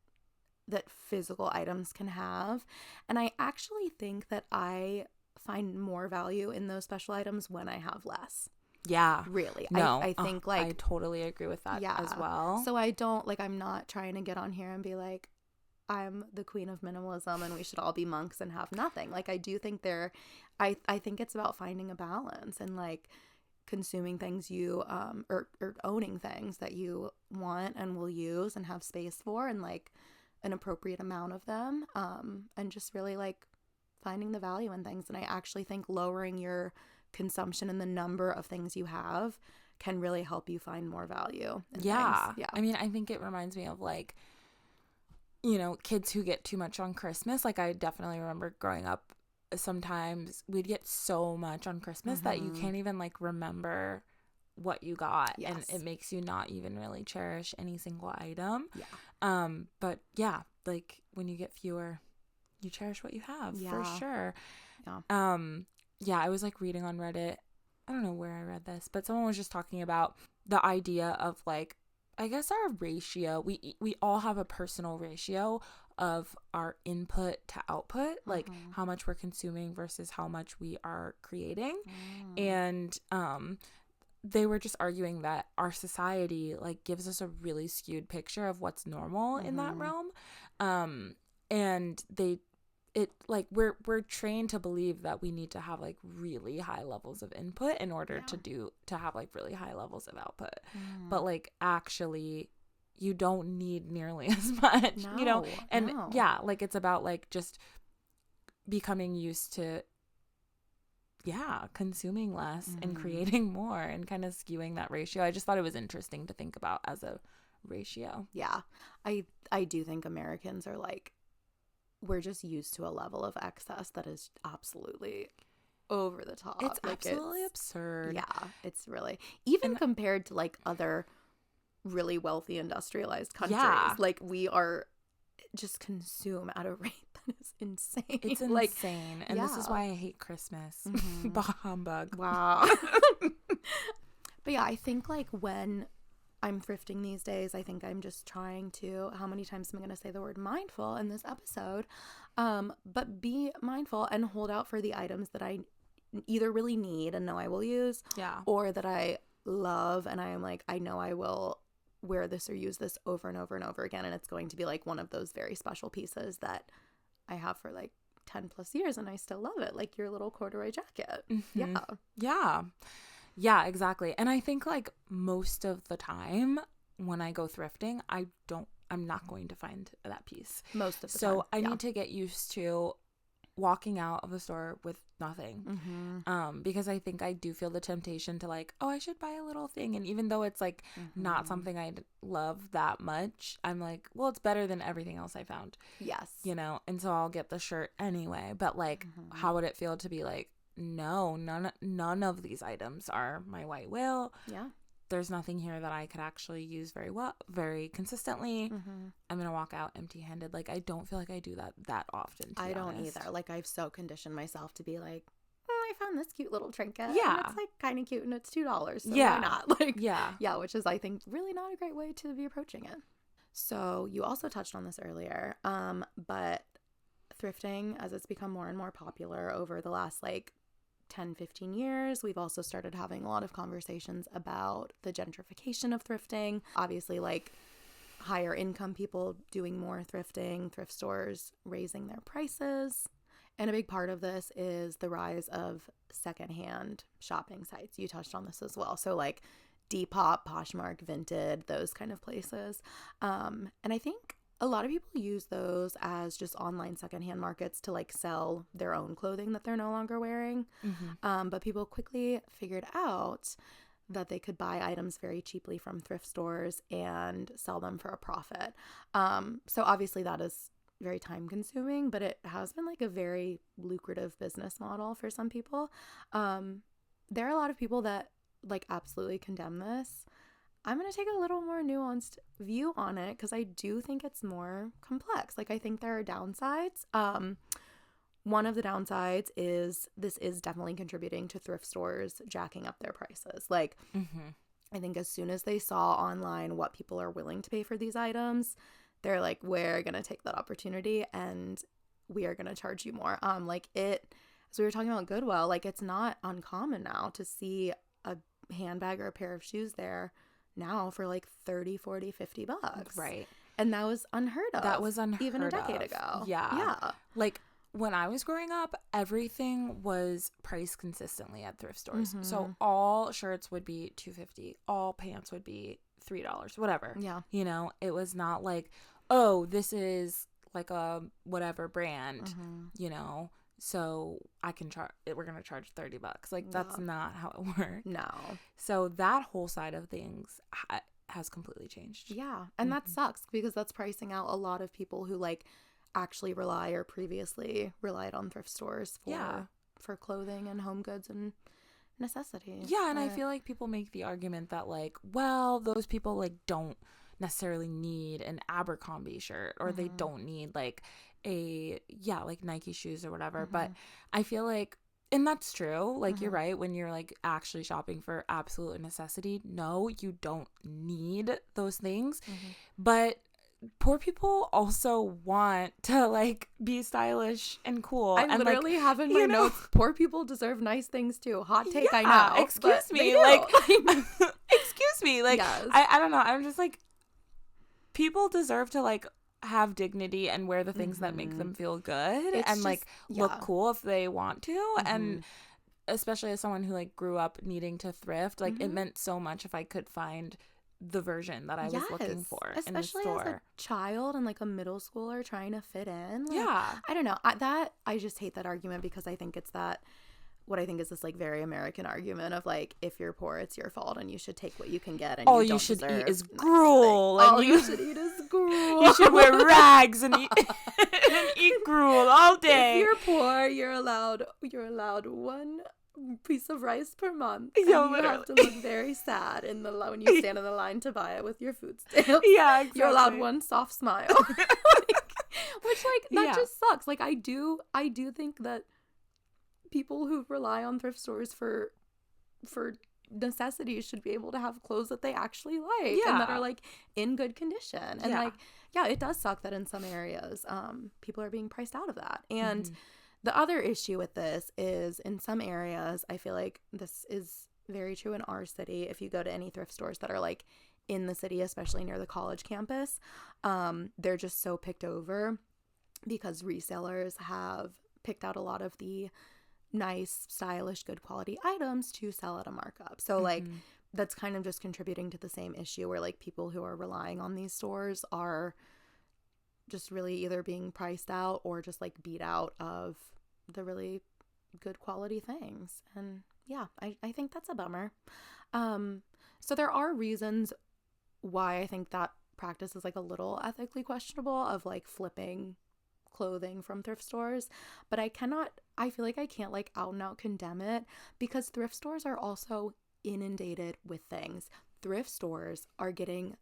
B: physical items can have. And I actually think that I find more value in those special items when I have less.
A: Yeah.
B: Really. No. I think like
A: I totally agree with that as well.
B: So I don't like, I'm not trying to get on here and be like, I'm the queen of minimalism and we should all be monks and have nothing. Like I do think I think it's about finding a balance and like consuming things you or owning things that you want and will use and have space for, and like an appropriate amount of them, and just really like finding the value in things. And I actually think lowering your consumption and the number of things you have can really help you find more value in things. Yeah.
A: I mean, I think it reminds me of like, you know, kids who get too much on Christmas. Like I definitely remember growing up, sometimes we'd get so much on Christmas that you can't even like remember what you got. And it makes you not even really cherish any single item. But yeah, like when you get fewer, you cherish what you have for sure. I was like reading on Reddit, I don't know where I read this, but someone was just talking about the idea of like, I guess our ratio, we all have a personal ratio of our input to output, like how much we're consuming versus how much we are creating. And they were just arguing that our society like gives us a really skewed picture of what's normal in that realm. And we're trained to believe that we need to have like really high levels of input in order to have like really high levels of output. But like actually you don't need nearly as much, you know? And like it's about like just becoming used to consuming less and creating more and kind of skewing that ratio. I just thought it was interesting to think about as a ratio.
B: Yeah. I do think Americans are like, we're just used to a level of excess that is absolutely over the top.
A: It's like absolutely absurd.
B: Yeah, it's really, even compared to like other really wealthy industrialized countries, like we are just consume at a rate that is insane.
A: It's
B: like,
A: insane. And this is why I hate Christmas. Bah humbug.
B: Wow. But yeah, I think like when I'm thrifting these days, I think I'm just trying to, how many times am I going to say the word mindful in this episode? But be mindful and hold out for the items that I either really need and know I will use, or that I love and I am like, I know I will wear this or use this over and over and over again, and it's going to be like one of those very special pieces that I have for like 10 plus years and I still love it, like your little corduroy jacket.
A: Yeah, exactly. And I think like most of the time when I go thrifting, I'm not going to find that piece
B: most of the time.
A: So I need to get used to walking out of the store with nothing. Because I think I do feel the temptation to like, oh, I should buy a little thing. And even though it's like not something I love that much, I'm like, well, it's better than everything else I found.
B: Yes.
A: You know, and so I'll get the shirt anyway. But like, how would it feel to be like, no, none of these items are my white whale.
B: Yeah.
A: There's nothing here that I could actually use very consistently. I'm going to walk out empty-handed. Like, I don't feel like I do that often, to be honest.
B: Either. Like, I've so conditioned myself to be like, I found this cute little trinket.
A: Yeah.
B: And it's, like, kind of cute, and it's $2, so why not? Like,
A: yeah,
B: which is, I think, really not a great way to be approaching it. So, you also touched on this earlier, but thrifting, as it's become more and more popular over the last, like, 10-15 years, we've also started having a lot of conversations about the gentrification of thrifting. Obviously, like higher income people doing more thrifting, thrift stores raising their prices. And a big part of this is the rise of secondhand shopping sites. You touched on this as well. So like Depop, Poshmark, Vinted, those kind of places. And I think a lot of people use those as just online secondhand markets to like sell their own clothing that they're no longer wearing. But people quickly figured out that they could buy items very cheaply from thrift stores and sell them for a profit. So obviously that is very time consuming, but it has been like a very lucrative business model for some people. There are a lot of people that like absolutely condemn this. I'm going to take a little more nuanced view on it because I do think it's more complex. Like, I think there are downsides. One of the downsides is this is definitely contributing to thrift stores jacking up their prices. Like, I think as soon as they saw online what people are willing to pay for these items, they're like, we're going to take that opportunity and we are going to charge you more. Like it, as we were talking about Goodwill, like it's not uncommon now to see a handbag or a pair of shoes there now for like 30, 40, 50 bucks.
A: Right.
B: And that was unheard of.
A: That was unheard of.
B: Even a decade ago.
A: Yeah. Like when I was growing up, everything was priced consistently at thrift stores. So all shirts would be $2.50. All pants would be $3, whatever.
B: Yeah.
A: You know, it was not like, oh, this is like a whatever brand, you know, so I can charge it. We're going to charge $30. Like that's not how it works.
B: No.
A: So that whole side of things has completely changed.
B: Yeah. And that sucks because that's pricing out a lot of people who like actually rely or previously relied on thrift stores for clothing and home goods and necessities.
A: Yeah. And I feel like people make the argument that like, well, those people like don't necessarily need an Abercrombie shirt or they don't need like like Nike shoes or whatever. But I feel like, and that's true, like you're right, when you're like actually shopping for absolute necessity, no, you don't need those things. But poor people also want to like be stylish and cool.
B: I
A: and
B: literally
A: like,
B: have in my notes, poor people deserve nice things too. Hot take, I know.
A: Excuse me, like, excuse me, like, yes. I don't know. I'm just like, people deserve to like have dignity and wear the things that make them feel good and just, like look cool if they want to. And especially as someone who like grew up needing to thrift, like it meant so much if I could find the version that I was looking for in the store.
B: Especially as a child and like a middle schooler trying to fit in. Like,
A: yeah.
B: I don't know. I just hate that argument because I think it's that what I think is this like very American argument of like, if you're poor, it's your fault and you should take what you can get and
A: all you should eat is gruel.
B: All you should eat is gruel.
A: You should wear rags and eat and eat gruel all day.
B: If you're poor, you're allowed one piece of rice per month. And you have to look very sad in the when you stand in the line to buy it with your food stamps.
A: Yeah, exactly.
B: You're allowed one soft smile. Which like that just sucks. Like I do think that people who rely on thrift stores for necessities should be able to have clothes that they actually like and that are like in good condition. And like, yeah, it does suck that in some areas people are being priced out of that. And the other issue with this is in some areas, I feel like this is very true in our city. If you go to any thrift stores that are like in the city, especially near the college campus, they're just so picked over because resellers have picked out a lot of the nice, stylish, good quality items to sell at a markup. So like that's kind of just contributing to the same issue where like people who are relying on these stores are just really either being priced out or just like beat out of the really good quality things. And yeah, I think that's a bummer. So there are reasons why I think that practice is like a little ethically questionable of like flipping clothing from thrift stores, but I feel like I can't like out and out condemn it because thrift stores are also inundated with things. Thrift stores are getting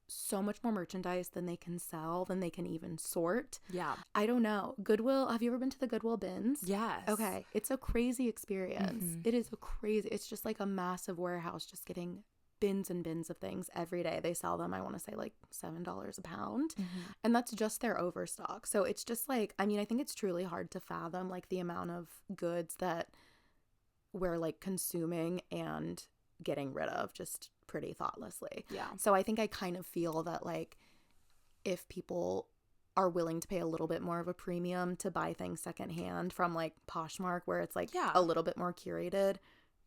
B: so much more merchandise than they can sell, than they can even sort.
A: Yeah.
B: I don't know. Goodwill, have you ever been to the Goodwill bins?
A: Yes.
B: Okay. It's a crazy experience. It is it's just like a massive warehouse just getting bins and bins of things every day. They sell them, I want to say like $7 a pound. And that's just their overstock. So it's just like, I mean, I think it's truly hard to fathom like the amount of goods that we're like consuming and getting rid of just pretty thoughtlessly.
A: Yeah.
B: So I think I kind of feel that like if people are willing to pay a little bit more of a premium to buy things secondhand from like Poshmark where it's like a little bit more curated,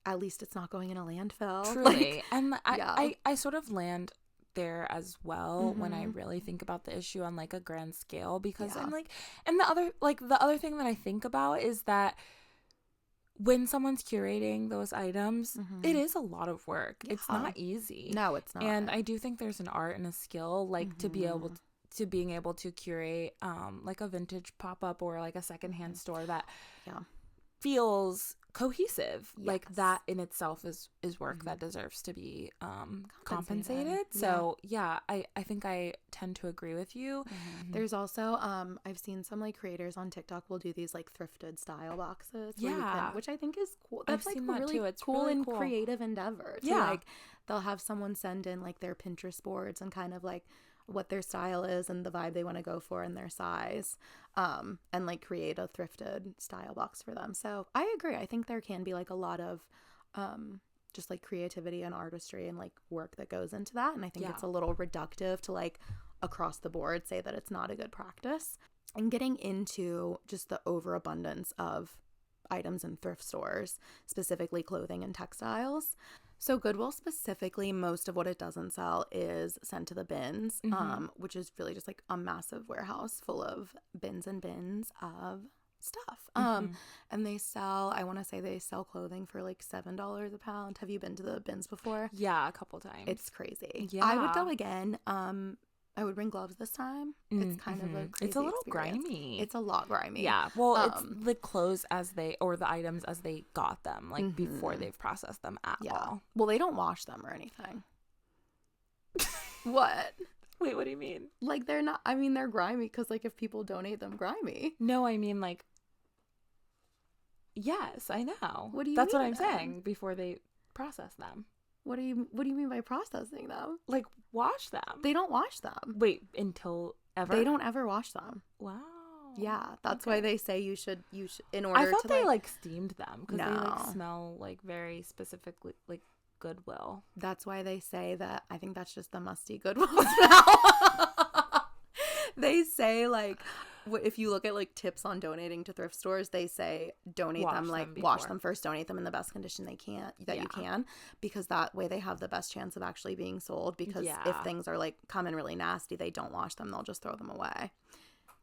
B: at least it's not going in a landfill.
A: Truly.
B: Like,
A: and I sort of land there as well when I really think about the issue on like a grand scale because I'm like, and the other thing that I think about is that when someone's curating those items, it is a lot of work. Yeah. It's not easy.
B: No, it's not.
A: And I do think there's an art and a skill like to be able to being able to curate like a vintage pop-up or like a secondhand store that feels cohesive. Like that in itself is work that deserves to be compensated. So I think I tend to agree with you.
B: There's also I've seen some like creators on TikTok will do these like thrifted style boxes which I think is cool. That's like really it's cool really and cool. Creative endeavor to like they'll have someone send in like their Pinterest boards and kind of like what their style is and the vibe they want to go for and their size, and like create a thrifted style box for them. So I agree. I think there can be like a lot of just like creativity and artistry and like work that goes into that. And I think it's a little reductive to like across the board say that it's not a good practice. And getting into just the overabundance of items in thrift stores, specifically clothing and textiles. So Goodwill specifically, most of what it doesn't sell is sent to the bins, which is really just like a massive warehouse full of bins and bins of stuff. And they sell, I want to say they sell clothing for like $7 a pound. Have you been to the bins before?
A: Yeah, a couple times.
B: It's crazy.
A: Yeah.
B: I would go again. I would bring gloves this time. It's kind of a crazy
A: It's a little
B: experience.
A: grimy.
B: It's a lot grimy.
A: Yeah. Well, it's the clothes or the items as they got them, like before they've processed them at all.
B: Well, they don't wash them or anything. What?
A: Wait, what do you mean?
B: Like they're not, I mean, they're grimy because like if people donate them grimy.
A: No, I mean like, yes, I know.
B: What do you
A: That's
B: mean
A: what I'm
B: then?
A: saying, before they process them.
B: What do you mean by processing them?
A: Like wash them.
B: They don't wash them.
A: Wait, until ever?
B: They don't ever wash them.
A: Wow.
B: Yeah, that's why they say you should in order to
A: I thought they like steamed them because
B: no.
A: they like smell like very specifically like Goodwill.
B: That's why they say that. I think that's just the musty Goodwill smell. They say like if you look at like tips on donating to thrift stores, they say donate them like wash them first, donate them in the best condition you can, because that way they have the best chance of actually being sold, because if things are like come in really nasty, they don't wash them, they'll just throw them away.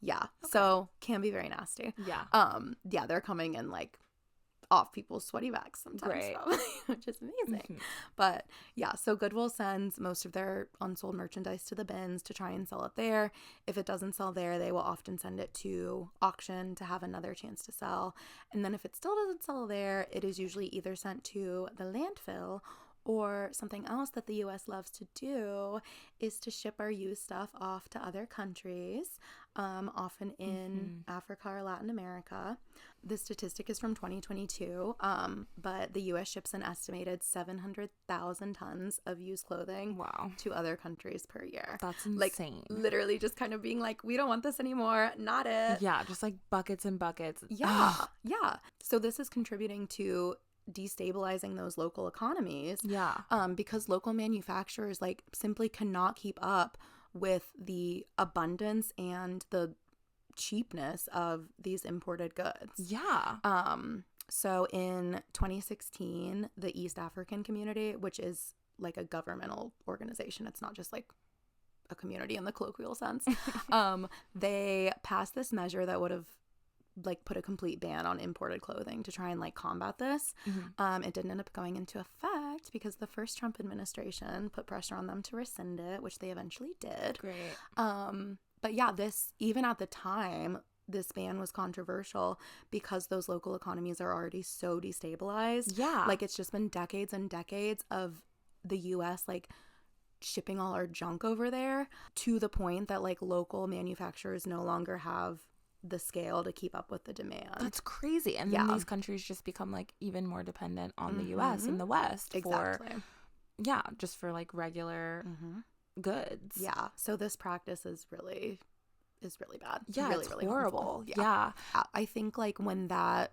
B: Yeah. Okay. So can be very nasty.
A: Yeah.
B: Yeah, they're coming in like off people's sweaty backs sometimes, probably, which is amazing. But yeah, so Goodwill sends most of their unsold merchandise to the bins to try and sell it there. If it doesn't sell there, they will often send it to auction to have another chance to sell. And then if it still doesn't sell there, it is usually either sent to the landfill, or something else that the U.S. loves to do is to ship our used stuff off to other countries, often in Africa or Latin America. This statistic is from 2022, but the U.S. ships an estimated 700,000 tons of used clothing to other countries per year.
A: That's insane.
B: Like, literally just kind of being like, we don't want this anymore, not it.
A: Yeah, just like buckets and buckets.
B: Yeah, yeah. So this is contributing to destabilizing those local economies, because local manufacturers like simply cannot keep up with the abundance and the cheapness of these imported goods. So in 2016, the East African Community, which is like a governmental organization, it's not just like a community in the colloquial sense, they passed this measure that would have like put a complete ban on imported clothing to try and like combat this. It didn't end up going into effect because the first Trump administration put pressure on them to rescind it, which they eventually did.
A: Great.
B: But yeah, this, even at the time, this ban was controversial because those local economies are already so destabilized.
A: Yeah.
B: Like, it's just been decades and decades of the U.S. like shipping all our junk over there, to the point that like local manufacturers no longer have the scale to keep up with the demand.
A: That's crazy. And then these countries just become like even more dependent on the US and the West for just for like regular goods.
B: Yeah. So this practice is really bad.
A: Yeah,
B: really,
A: it's
B: really
A: horrible.
B: Harmful. Yeah. I think like when that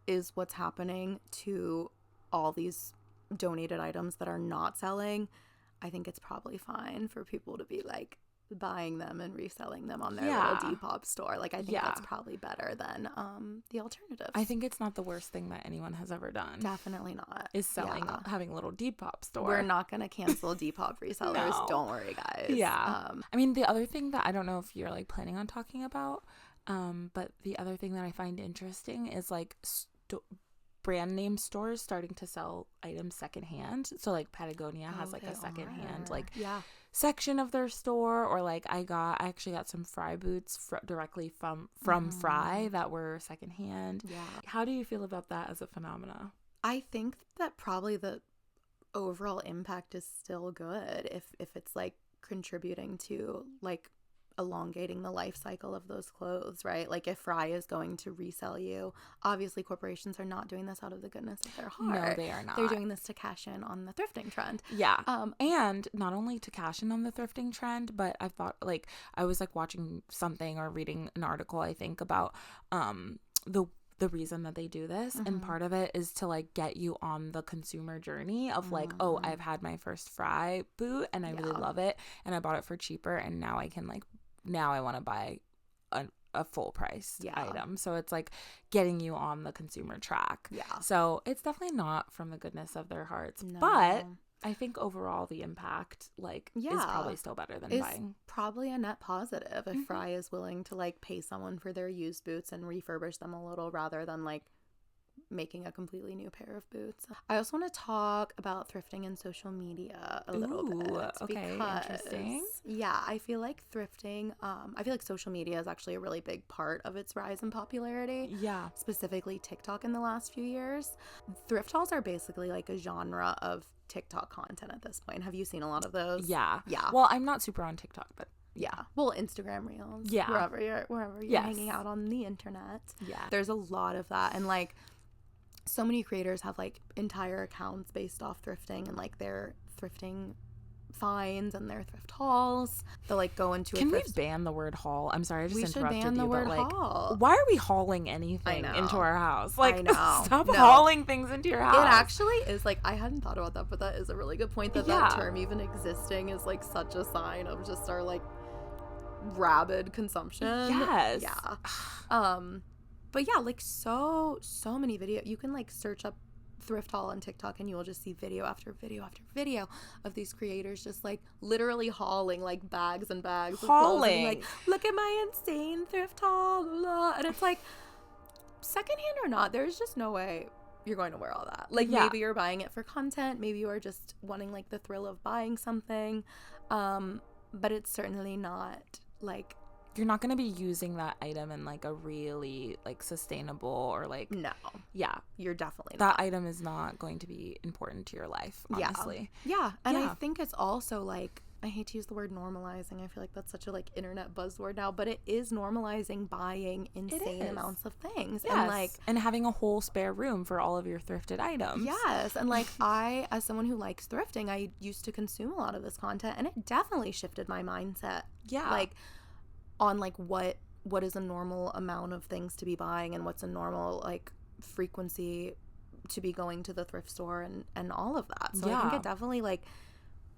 B: is what's happening to all these donated items that are not selling, I think it's probably fine for people to be like buying them and reselling them on their little Depop store. Like, I think that's probably better than the alternatives.
A: I think it's not the worst thing that anyone has ever done.
B: Definitely not.
A: Is having a little Depop store.
B: We're not going to cancel Depop resellers. No. Don't worry, guys.
A: Yeah. I mean, the other thing that I don't know if you're like planning on talking about, but the other thing that I find interesting is like brand name stores starting to sell items secondhand. So like Patagonia has like a secondhand like section of their store, or like I actually got some Fry boots directly from Fry that were secondhand. Yeah. How do you feel about that as a phenomena?
B: I think that probably the overall impact is still good if it's like contributing to like elongating the life cycle of those clothes, right? Like if Fry is going to resell you, obviously corporations are not doing this out of the goodness of their heart.
A: No, they are not.
B: They're doing this to cash in on the thrifting trend.
A: Yeah. And not only to cash in on the thrifting trend, but I thought like I was like watching something or reading an article, I think, about the reason that they do this, and part of it is to like get you on the consumer journey of like, oh, I've had my first Fry boot and I really love it and I bought it for cheaper, and now I want to buy a full price item. So it's like getting you on the consumer track. Yeah. So it's definitely not from the goodness of their hearts. No. But I think overall the impact is probably still better than buying.
B: Probably a net positive if Fry is willing to like pay someone for their used boots and refurbish them a little rather than like making a completely new pair of boots. I also want to talk about thrifting and social media a little bit.
A: Okay,
B: because,
A: interesting.
B: Yeah, I feel like thrifting, I feel like social media is actually a really big part of its rise in popularity. Yeah. Specifically TikTok in the last few years. Thrift hauls are basically like a genre of TikTok content at this point. Have you seen a lot of those?
A: Yeah. Yeah. Well, I'm not super on TikTok, but
B: yeah. Well, Instagram Reels. Yeah. Wherever you're hanging out on the internet. Yeah. There's a lot of that. And like so many creators have like entire accounts based off thrifting and like their thrifting finds and their thrift hauls. They'll like go into
A: Can we ban the word haul? I'm sorry, I just interrupted you. We should ban the word
B: haul.
A: Why are we hauling anything into our house? Like,
B: I know.
A: Stop hauling things into your house.
B: It actually is like, I hadn't thought about that, but that is a really good point, that that term even existing is like such a sign of just our like rabid consumption.
A: Yes.
B: Yeah. But yeah, like so many videos. You can like search up thrift haul on TikTok and you will just see video after video after video of these creators just like literally hauling like bags and bags of clothes and like, look at my insane thrift haul, blah, blah. And it's like, secondhand or not, there's just no way you're going to wear all that. Like maybe you're buying it for content, maybe you are just wanting like the thrill of buying something, but it's certainly not like,
A: you're not going to be using that item in like a really like sustainable or like,
B: no, you're definitely
A: not. That item is not going to be important to your life, honestly.
B: And I think it's also like, I hate to use the word normalizing, I feel like that's such a like internet buzzword now, but it is normalizing buying insane amounts of things. And like,
A: and having a whole spare room for all of your thrifted items.
B: And like, I, as someone who likes thrifting, I used to consume a lot of this content, and it definitely shifted my mindset like on like what is a normal amount of things to be buying and what's a normal like frequency to be going to the thrift store and all of that. So I think it definitely like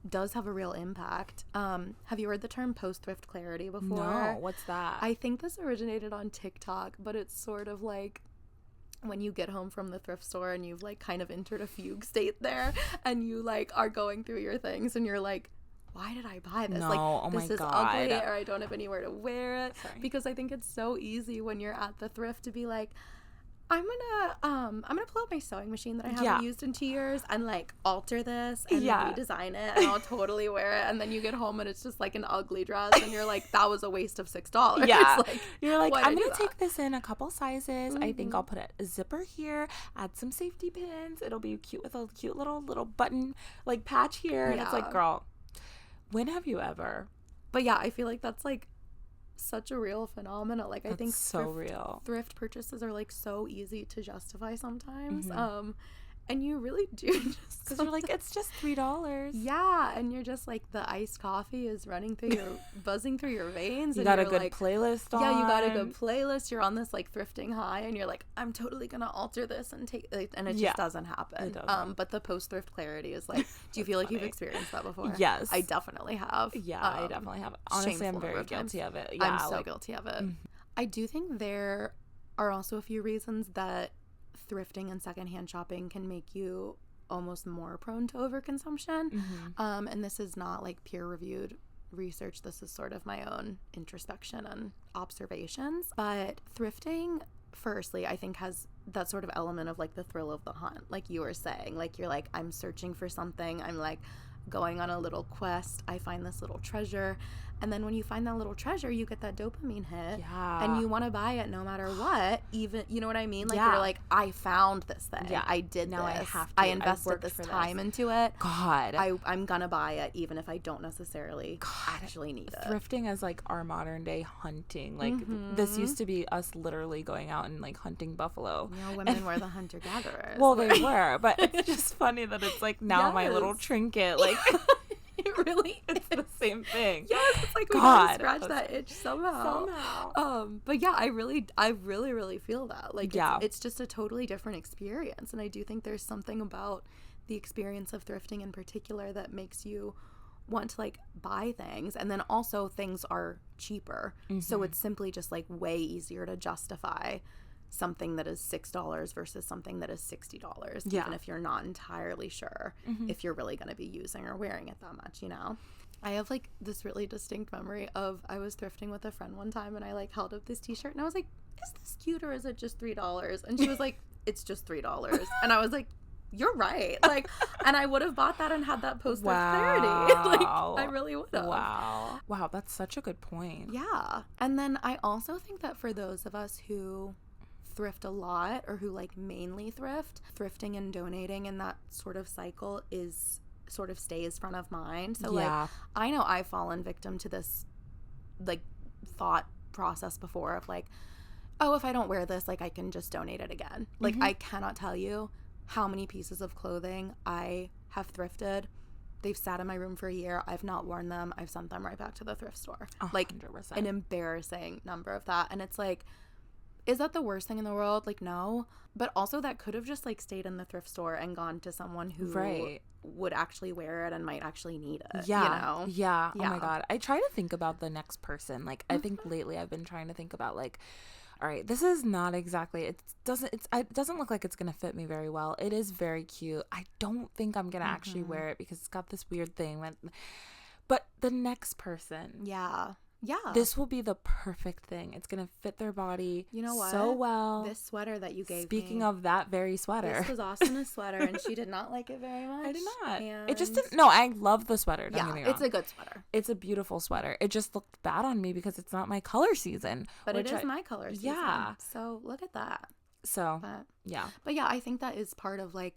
B: does have a real impact. Have you heard the term post-thrift clarity before?
A: No, what's that?
B: I think this originated on TikTok, but it's sort of like when you get home from the thrift store and you've like kind of entered a fugue state there and you like are going through your things and you're like, why did I buy this?
A: No,
B: like,
A: this
B: is ugly, or I don't have anywhere to wear it. Sorry. Because I think it's so easy when you're at the thrift to be like, I'm gonna pull out my sewing machine that I haven't used in 2 years and like alter this and redesign it, and I'll totally wear it. And then you get home and it's just like an ugly dress, and you're like, that was a waste of $6.
A: Yeah,
B: like,
A: you're like, I'm gonna take this in a couple sizes. I think I'll put a zipper here, add some safety pins. It'll be cute with a cute little button like patch here. And it's like, girl, when have you ever?
B: But yeah, I feel like that's like such a real phenomenon. Like, I think
A: real.
B: Thrift purchases are like so easy to justify sometimes. And you really do just,
A: because you're like, it's just $3.
B: Yeah, and you're just like, the iced coffee is running through your buzzing through your veins.
A: You
B: and
A: got a
B: you're
A: good
B: like,
A: playlist on.
B: Yeah, you got a good playlist. You're on this like thrifting high, and you're like, I'm totally gonna alter this and take it, and it just doesn't happen.
A: It doesn't.
B: But the post thrift clarity is like, do you feel like you've experienced that before?
A: Yes,
B: I definitely have.
A: Yeah, I definitely have. Honestly, I'm very guilty of it. Yeah,
B: I'm so guilty of it. I do think there are also a few reasons that thrifting and secondhand shopping can make you almost more prone to overconsumption. And this is not like peer-reviewed research. This is sort of my own introspection and observations. But thrifting, firstly, I think has that sort of element of like the thrill of the hunt, like you were saying. Like, you're like, I'm searching for something, I'm like going on a little quest, I find this little treasure, and then when you find that little treasure, you get that dopamine hit, and you want to buy it no matter what, even, you know what I mean? Like, you're like, I found this thing, I did now this, I invested this time into it, I'm gonna buy it even if I don't necessarily actually need it.
A: Thrifting is like our modern day hunting. Like, this used to be us literally going out and like hunting buffalo.
B: You know, women were the hunter-gatherers.
A: Well, they were, but it's just funny that it's like now my little trinket, like
B: it really
A: it's the same thing.
B: Yes, it's like we gotta scratch that itch somehow. But yeah, I really feel that. Like, it's just a totally different experience, and I do think there's something about the experience of thrifting in particular that makes you want to like buy things, and then also things are cheaper, so it's simply just like way easier to justify something that is $6 versus something that is $60, even if you're not entirely sure if you're really going to be using or wearing it that much, you know? I have like this really distinct memory of, I was thrifting with a friend one time, and I like held up this t-shirt, and I was like, is this cute or is it just $3? And she was like, it's just $3. And I was like, you're right. Like, and I would have bought that and had that post thrift clarity. Like, I really would have.
A: Wow, that's such a good point.
B: Yeah. And then I also think that for those of us who thrift a lot, or who like mainly thrift, thrifting and donating and that sort of cycle is sort of stays front of mind. So like, I know I've fallen victim to this like thought process before of like, oh, if I don't wear this, like, I can just donate it again. Like, I cannot tell you how many pieces of clothing I have thrifted. They've sat in my room for a year. I've not worn them. I've sent them right back to the thrift store. 100%. Like, an embarrassing number of that. And it's like, is that the worst thing in the world? Like, no. But also that could have just, like, stayed in the thrift store and gone to someone who would actually wear it and might actually need it.
A: Yeah.
B: You know?
A: Yeah. Oh, my God. I try to think about the next person. Like, I think lately I've been trying to think about, like, all right, this is not exactly, it doesn't look like it's going to fit me very well. It is very cute. I don't think I'm going to actually wear it because it's got this weird thing. But the next person.
B: Yeah.
A: This will be the perfect thing. It's going to fit their body so well.
B: This sweater that you gave
A: Speaking of that very sweater.
B: This was Austin's sweater, and she did not like it very much.
A: I did not. It just didn't. No, I love the sweater. Don't get me wrong.
B: It's a good sweater.
A: It's a beautiful sweater. It just looked bad on me because it's not my color season.
B: But it is my color season. Yeah. So look at that.
A: So,
B: But yeah, I think that is part of, like,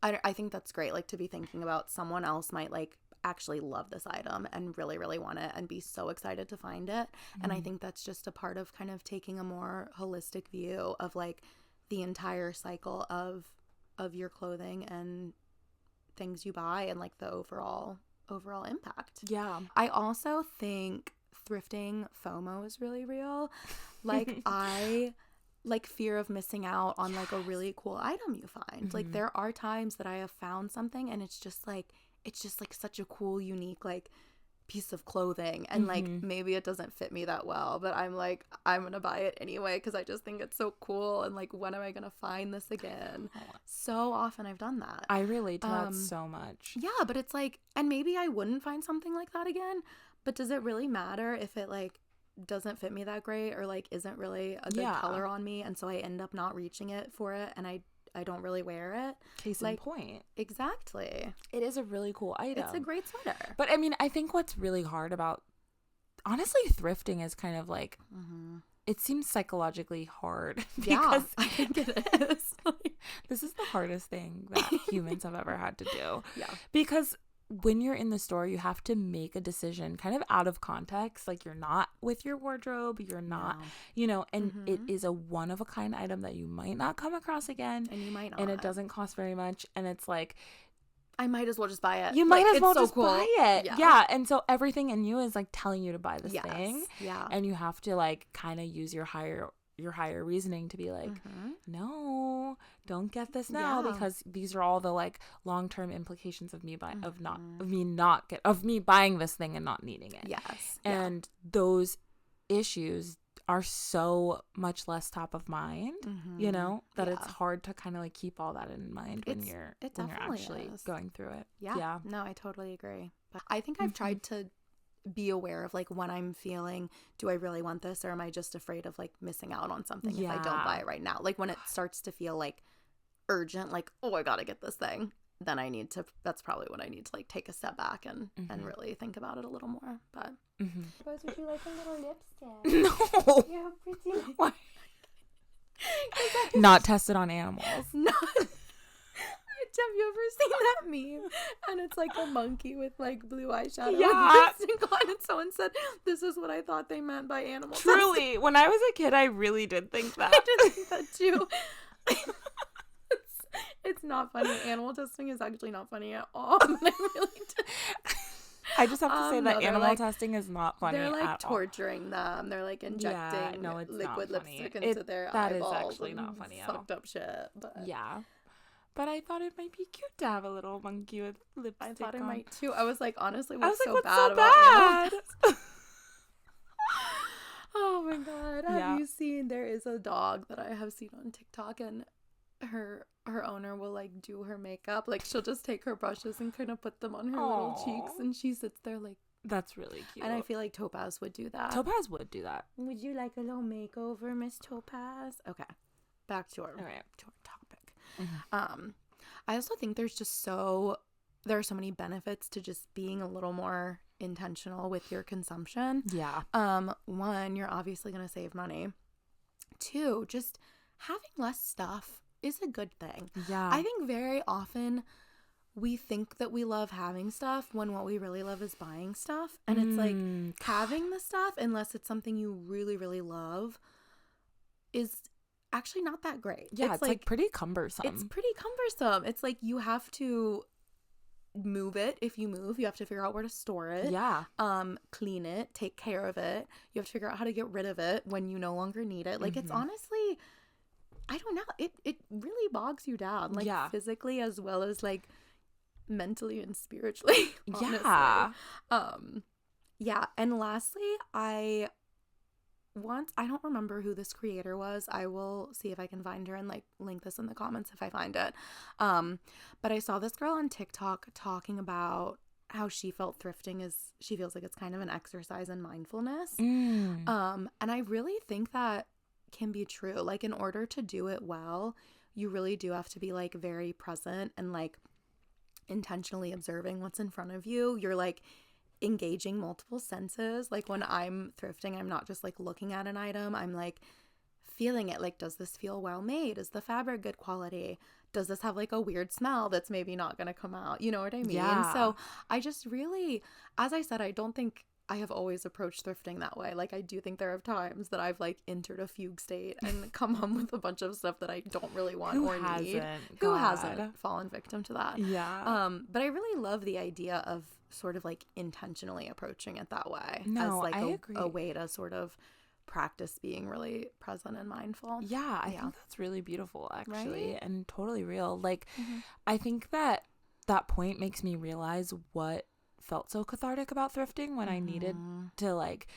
B: I think that's great, like, to be thinking about someone else might, like, actually love this item and really, really want it and be so excited to find it. And I think that's just a part of kind of taking a more holistic view of, like, the entire cycle of your clothing and things you buy and, like, the overall impact.
A: Yeah.
B: I also think thrifting FOMO is really real. Like, I like fear of missing out on like a really cool item you find. Like, there are times that I have found something and it's just like such a cool, unique, like, piece of clothing, and like maybe it doesn't fit me that well, but I'm like, I'm gonna buy it anyway because I just think it's so cool, and like, when am I gonna find this again? So often I've done that.
A: I relate to that so much.
B: Yeah, but it's like, and maybe I wouldn't find something like that again, but does it really matter if it like doesn't fit me that great, or like isn't really a good color on me, and so I end up not reaching it for it, and I don't really wear it?
A: Case in point.
B: Exactly.
A: It is a really cool item.
B: It's a great sweater.
A: But I mean, I think what's really hard about, honestly, thrifting is kind of like, it seems psychologically hard.
B: Yeah, I think it is.
A: This is the hardest thing that humans have ever had to do.
B: Yeah.
A: Because when you're in the store, you have to make a decision kind of out of context. Like, you're not with your wardrobe, you're not, you know, and it is a one-of-a-kind item that you might not come across again.
B: And you might not.
A: And it doesn't cost very much. And it's like,
B: I might as well just buy it.
A: You might as well just buy it. Yeah. And so everything in you is like telling you to buy this thing.
B: Yeah.
A: And you have to like kind of use your higher reasoning to be like, no, don't get this now, because these are all the like long-term implications of me buying me buying this thing and not needing it.
B: Yes.
A: And those issues are so much less top of mind, you know, that it's hard to kind of like keep all that in mind when you're actually going through it.
B: Yeah. No, I totally agree. But I think I've tried to be aware of like when I'm feeling, do I really want this, or am I just afraid of like missing out on something if I don't buy it right now? Like, when it starts to feel like urgent, like, oh, I gotta get this thing, then that's probably when I need to like take a step back and really think about it a little more. But
C: Rose, would you like a little lipstick?
A: No.
C: You're pretty.
A: Why? Not tested on animals.
B: No. Have you ever seen that meme? And it's like a monkey with like blue eyeshadow and lipstick on, and someone said, "This is what I thought they meant by animal
A: Truly,
B: testing."
A: when I was a kid, I really did think that.
B: I did think that too. It's not funny. Animal testing is actually not funny at all. I really did.
A: I just have to say that animal testing is not funny.
B: They're like
A: at
B: torturing them. They're like injecting liquid lipstick into their eyeballs.
A: That is actually not funny at all.
B: Fucked up shit. But
A: yeah. But I thought it might be cute to have a little monkey with lipstick.
B: I thought it might too. I was like, honestly, what's so
A: what's
B: bad
A: so
B: about
A: bad?
B: Oh my god. Have you seen, there is a dog that I have seen on TikTok, and her owner will like do her makeup. Like, she'll just take her brushes and kind of put them on her little cheeks, and she sits there like,
A: that's really cute.
B: And I feel like Topaz would do that.
A: Topaz would do that.
B: Would you like a little makeover, Miss Topaz? Okay. Back to our topic. I also think there are so many benefits to just being a little more intentional with your consumption.
A: Yeah.
B: One, you're obviously going to save money. Two, just having less stuff is a good thing.
A: Yeah.
B: I think very often we think that we love having stuff when what we really love is buying stuff. And it's like, having the stuff, unless it's something you really, really love, is actually not that great.
A: Yeah, it's like pretty cumbersome.
B: It's pretty cumbersome. It's like you have to move it. If you move, you have to figure out where to store it.
A: Yeah.
B: Clean it, take care of it. You have to figure out how to get rid of it when you no longer need it. Like it's honestly, I don't know. It really bogs you down, like physically as well as like mentally and spiritually. Honestly. Yeah. Yeah. And lastly, I don't remember who this creator was. I will see if I can find her and like link this in the comments if I find it. But I saw this girl on TikTok talking about how she felt thrifting she feels like it's kind of an exercise in mindfulness. And I really think that can be true. Like in order to do it well, you really do have to be like very present and like intentionally observing what's in front of you. You're like engaging multiple senses. Like when I'm thrifting, I'm not just like looking at an item, I'm like feeling it. Like, does this feel well made? Is the fabric good quality? Does this have like a weird smell that's maybe not gonna come out? You know what I mean? Yeah. So I just really, as I said, I don't think I have always approached thrifting that way. Like I do think there are times that I've like entered a fugue state and come home with a bunch of stuff that I don't really want or need. Who hasn't fallen victim to that?
A: Yeah.
B: But I really love the idea of sort of like intentionally approaching it that way.
A: No,
B: as like
A: I agree.
B: A way to sort of practice being really present and mindful.
A: Yeah, I think that's really beautiful actually, right? And totally real. Like I think that point makes me realize what felt so cathartic about thrifting when I needed to like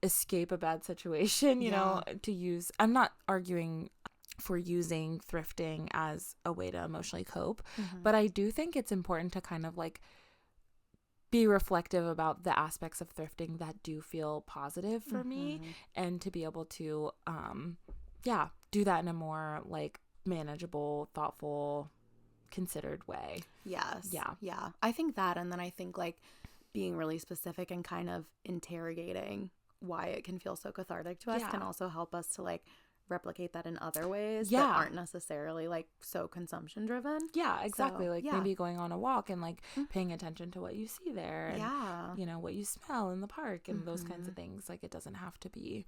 A: escape a bad situation, you know, to use. I'm not arguing for using thrifting as a way to emotionally cope, but I do think it's important to kind of like be reflective about the aspects of thrifting that do feel positive for me, and to be able to do that in a more like manageable, thoughtful, considered way.
B: Yes. Yeah. I think that, and then I think like being really specific and kind of interrogating why it can feel so cathartic to us can also help us to like replicate that in other ways that aren't necessarily like so consumption driven.
A: Yeah, exactly. So, like maybe going on a walk and like paying attention to what you see there, and you know, what you smell in the park and those kinds of things. Like it doesn't have to be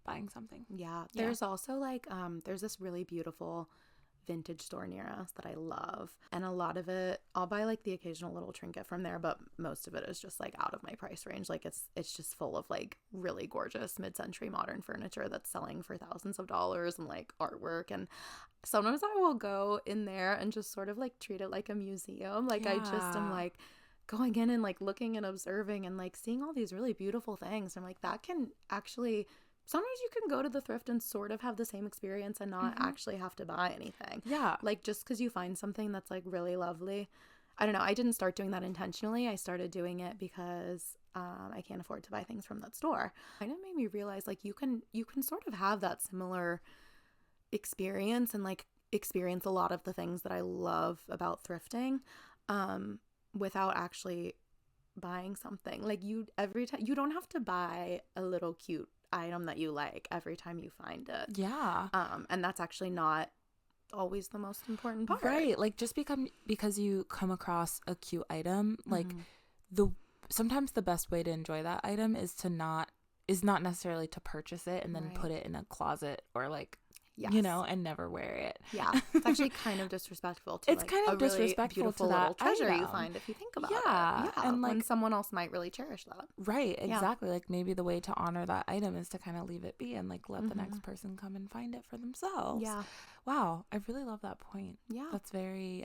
A: buying something.
B: There's also like there's this really beautiful vintage store near us that I love, and a lot of it I'll buy like the occasional little trinket from there, but most of it is just like out of my price range. Like it's just full of like really gorgeous mid-century modern furniture that's selling for thousands of dollars, and like artwork, and sometimes I will go in there and just sort of like treat it like a museum. Like I just am like going in and like looking and observing and like seeing all these really beautiful things. I'm like, that can actually, sometimes you can go to the thrift and sort of have the same experience and not actually have to buy anything. Yeah. Like just because you find something that's like really lovely. I don't know. I didn't start doing that intentionally. I started doing it because I can't afford to buy things from that store. And it made me realize like you can sort of have that similar experience and like experience a lot of the things that I love about thrifting without actually buying something. Like every time you don't have to buy a little cute item that you like every time you find it. Yeah. And that's actually not always the most important part.
A: Right. Like just because you come across a cute item, like sometimes the best way to enjoy that item is not necessarily to purchase it and then put it in a closet or like you know, and never wear it.
B: Yeah. It's actually kind of disrespectful to
A: it's like kind of disrespectful
B: really beautiful
A: to that
B: little treasure you find if you think about it. Yeah. And like when someone else might really cherish that.
A: Right, exactly. Like maybe the way to honor that item is to kind of leave it be and like let the next person come and find it for themselves. Yeah. Wow, I really love that point. Yeah. That's very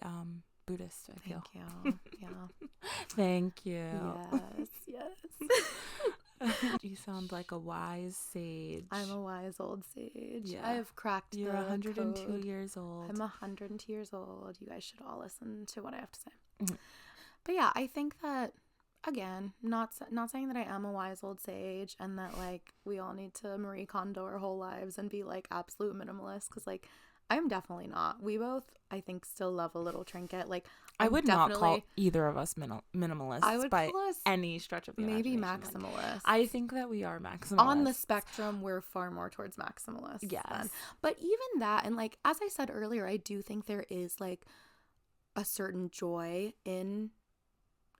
A: Buddhist, I feel.
B: Thank you. Yeah.
A: Thank you.
B: Yes.
A: You sound like a wise sage.
B: I'm a wise old sage. Yeah. I have cracked
A: You're
B: the
A: 102
B: code.
A: years old.
B: I'm 102 years old. You guys should all listen to what I have to say. But yeah, I think that, again, not saying that I am a wise old sage and that like we all need to Marie Kondo our whole lives and be like absolute minimalists, because like I'm definitely not. We both, I think, still love a little trinket. Like
A: I would not call either of us minimalists. I would by call us any stretch of the
B: maybe
A: imagination.
B: Maximalist.
A: Like, I think that we are maximalists.
B: On the spectrum, we're far more towards maximalists.
A: Yes.
B: Then. But even that, and like as I said earlier, I do think there is like a certain joy in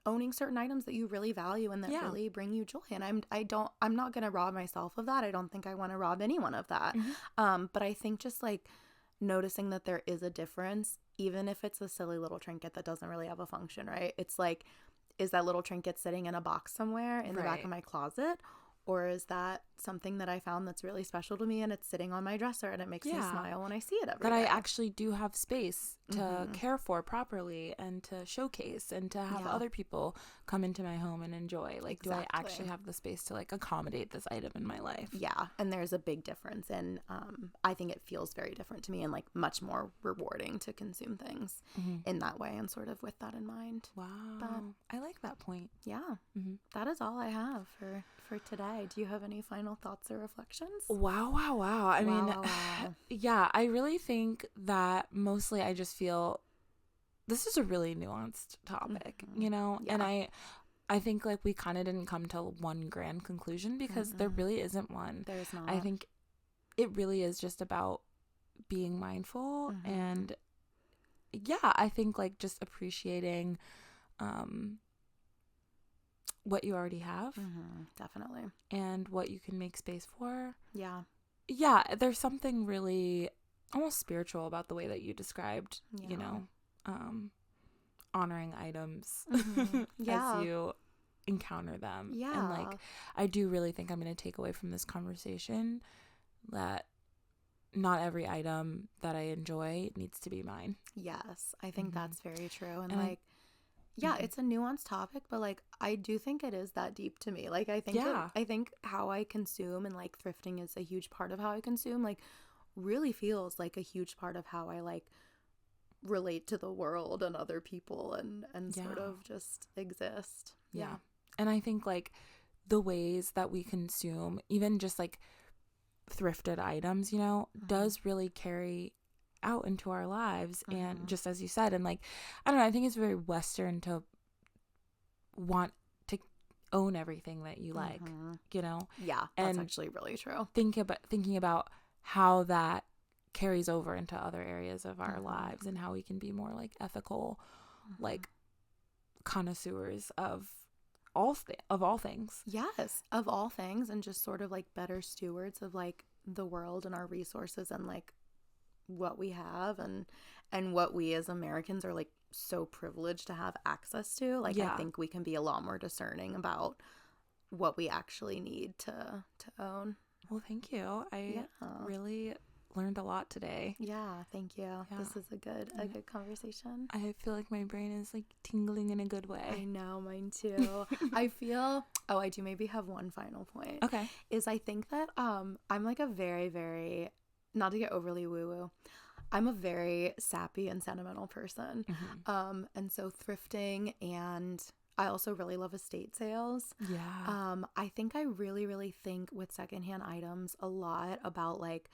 B: owning certain items that you really value and that really bring you joy. And I'm not going to rob myself of that. I don't think I want to rob anyone of that. But I think just like noticing that there is a difference, even if it's a silly little trinket that doesn't really have a function, right? It's like, is that little trinket sitting in a box somewhere in the back of my closet? Or is that something that I found that's really special to me and it's sitting on my dresser and it makes me smile when I see it every day?
A: That I actually do have space to care for properly and to showcase and to have other people come into my home and enjoy. Like, do I actually have the space to like accommodate this item in my life?
B: Yeah. And there's a big difference. And I think it feels very different to me and like much more rewarding to consume things in that way and sort of with that in mind.
A: Wow. But I like that point.
B: Yeah. That is all I have for today. Do you have any final thoughts or reflections?
A: Wow. I mean, yeah, I really think that mostly I just feel this is a really nuanced topic, you know? Yeah. And I think like we kind of didn't come to one grand conclusion because there really isn't one.
B: There's not.
A: I think it really is just about being mindful and I think like just appreciating what you already have.
B: Definitely.
A: And what you can make space for.
B: Yeah.
A: Yeah, there's something really almost spiritual about the way that you described, you know, honoring items as you encounter them. Yeah. And like, I do really think I'm going to take away from this conversation that not every item that I enjoy needs to be mine.
B: Yes, I think that's very true. And like, it's a nuanced topic, but like I do think it is that deep to me. Like I think how I consume and like thrifting is a huge part of how I consume, like really feels like a huge part of how I like relate to the world and other people and sort of just exist.
A: Yeah. And I think like the ways that we consume, even just like thrifted items, you know, does really carry out into our lives. And just as you said, and like I don't know, I think it's very Western to want to own everything that you like, you know.
B: That's actually really true.
A: Thinking about how that carries over into other areas of our lives and how we can be more like ethical like connoisseurs of all things.
B: Yes, of all things, and just sort of like better stewards of like the world and our resources and like what we have and what we as Americans are like so privileged to have access to. Like I think we can be a lot more discerning about what we actually need to own.
A: Well, thank you. I really learned a lot today.
B: Yeah, thank you. Yeah. This is a good conversation.
A: I feel like my brain is like tingling in a good way.
B: I know, mine too. I do maybe have one final point.
A: Okay.
B: Is I think that I'm like a very, very, not to get overly woo-woo, I'm a very sappy and sentimental person. And so thrifting, and I also really love estate sales.
A: Yeah.
B: I think I really, really think with secondhand items a lot about like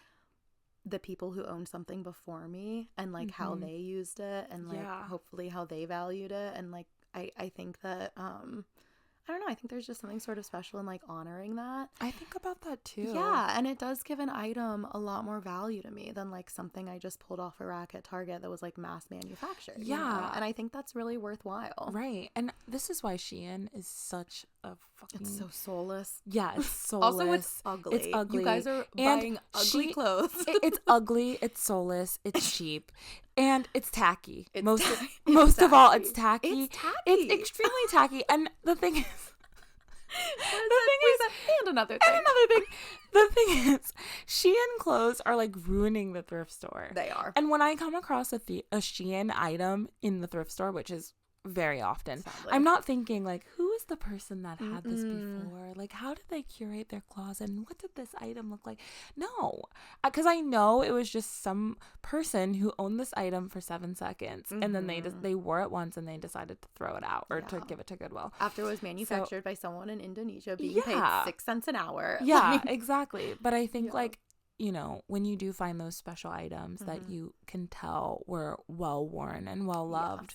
B: the people who owned something before me and like how they used it and like hopefully how they valued it. And like I think that I don't know, I think there's just something sort of special in like honoring that.
A: I think about that too.
B: Yeah, and it does give an item a lot more value to me than like something I just pulled off a rack at Target that was like mass manufactured.
A: Yeah.
B: You know? And I think that's really worthwhile.
A: Right. And this is why Shein is such a fucking...
B: It's so soulless.
A: Yeah, it's soulless.
B: Also, it's ugly.
A: It's ugly.
B: You guys are buying ugly clothes.
A: It's ugly, it's soulless, it's cheap, and it's tacky. Most
B: of
A: all, it's tacky.
B: It's tacky.
A: It's extremely tacky. And the thing is...
B: Another
A: thing. The thing is, Shein clothes are like ruining the thrift store.
B: They are.
A: And when I come across a Shein item in the thrift store, which is very often, sadly, I'm not thinking like, who is the person that had this before? Like, how did they curate their closet? And what did this item look like? No, because I know it was just some person who owned this item for 7 seconds, and then they wore it once and they decided to throw it out or to give it to Goodwill
B: after it was manufactured by someone in Indonesia being paid 6 cents an hour.
A: Yeah, exactly. But I think like, you know, when you do find those special items that you can tell were well worn and well loved,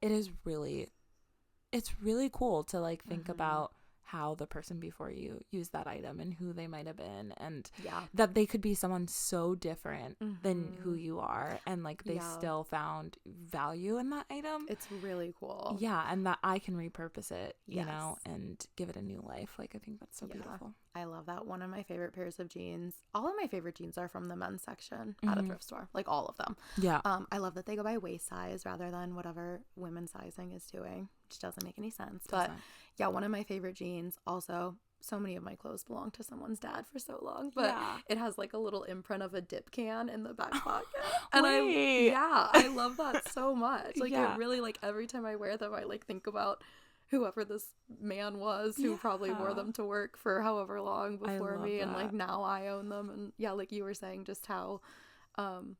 A: it's really cool to like think about how the person before you used that item and who they might have been, and that they could be someone so different than who you are, and like they still found value in that item.
B: It's really cool.
A: Yeah, and that I can repurpose it, you know, and give it a new life. Like I think that's so beautiful.
B: I love that. One of my favorite pairs of jeans, all of my favorite jeans are from the men's section at a thrift store, like all of them.
A: Yeah.
B: I love that they go by waist size rather than whatever women's sizing is doing, which doesn't make any sense. But yeah, one of my favorite jeans. Also, so many of my clothes belong to someone's dad for so long, but it has like a little imprint of a dip can in the back pocket. And I love that so much. Like it really, like every time I wear them, I like think about whoever this man was who probably wore them to work for however long before me, and like now I own them. And like you were saying, just how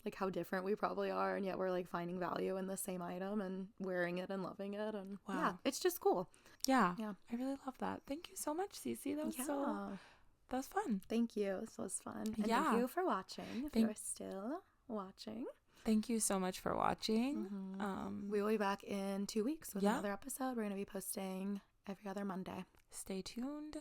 B: like how different we probably are, and yet we're like finding value in the same item and wearing it and loving it, and it's just cool.
A: I really love that. Thank you so much, Cece. That was fun.
B: Thank you. This was fun. And thank you for watching, if you're still watching.
A: Thank you so much for watching.
B: We will be back in 2 weeks with another episode. We're going to be posting every other Monday.
A: Stay tuned.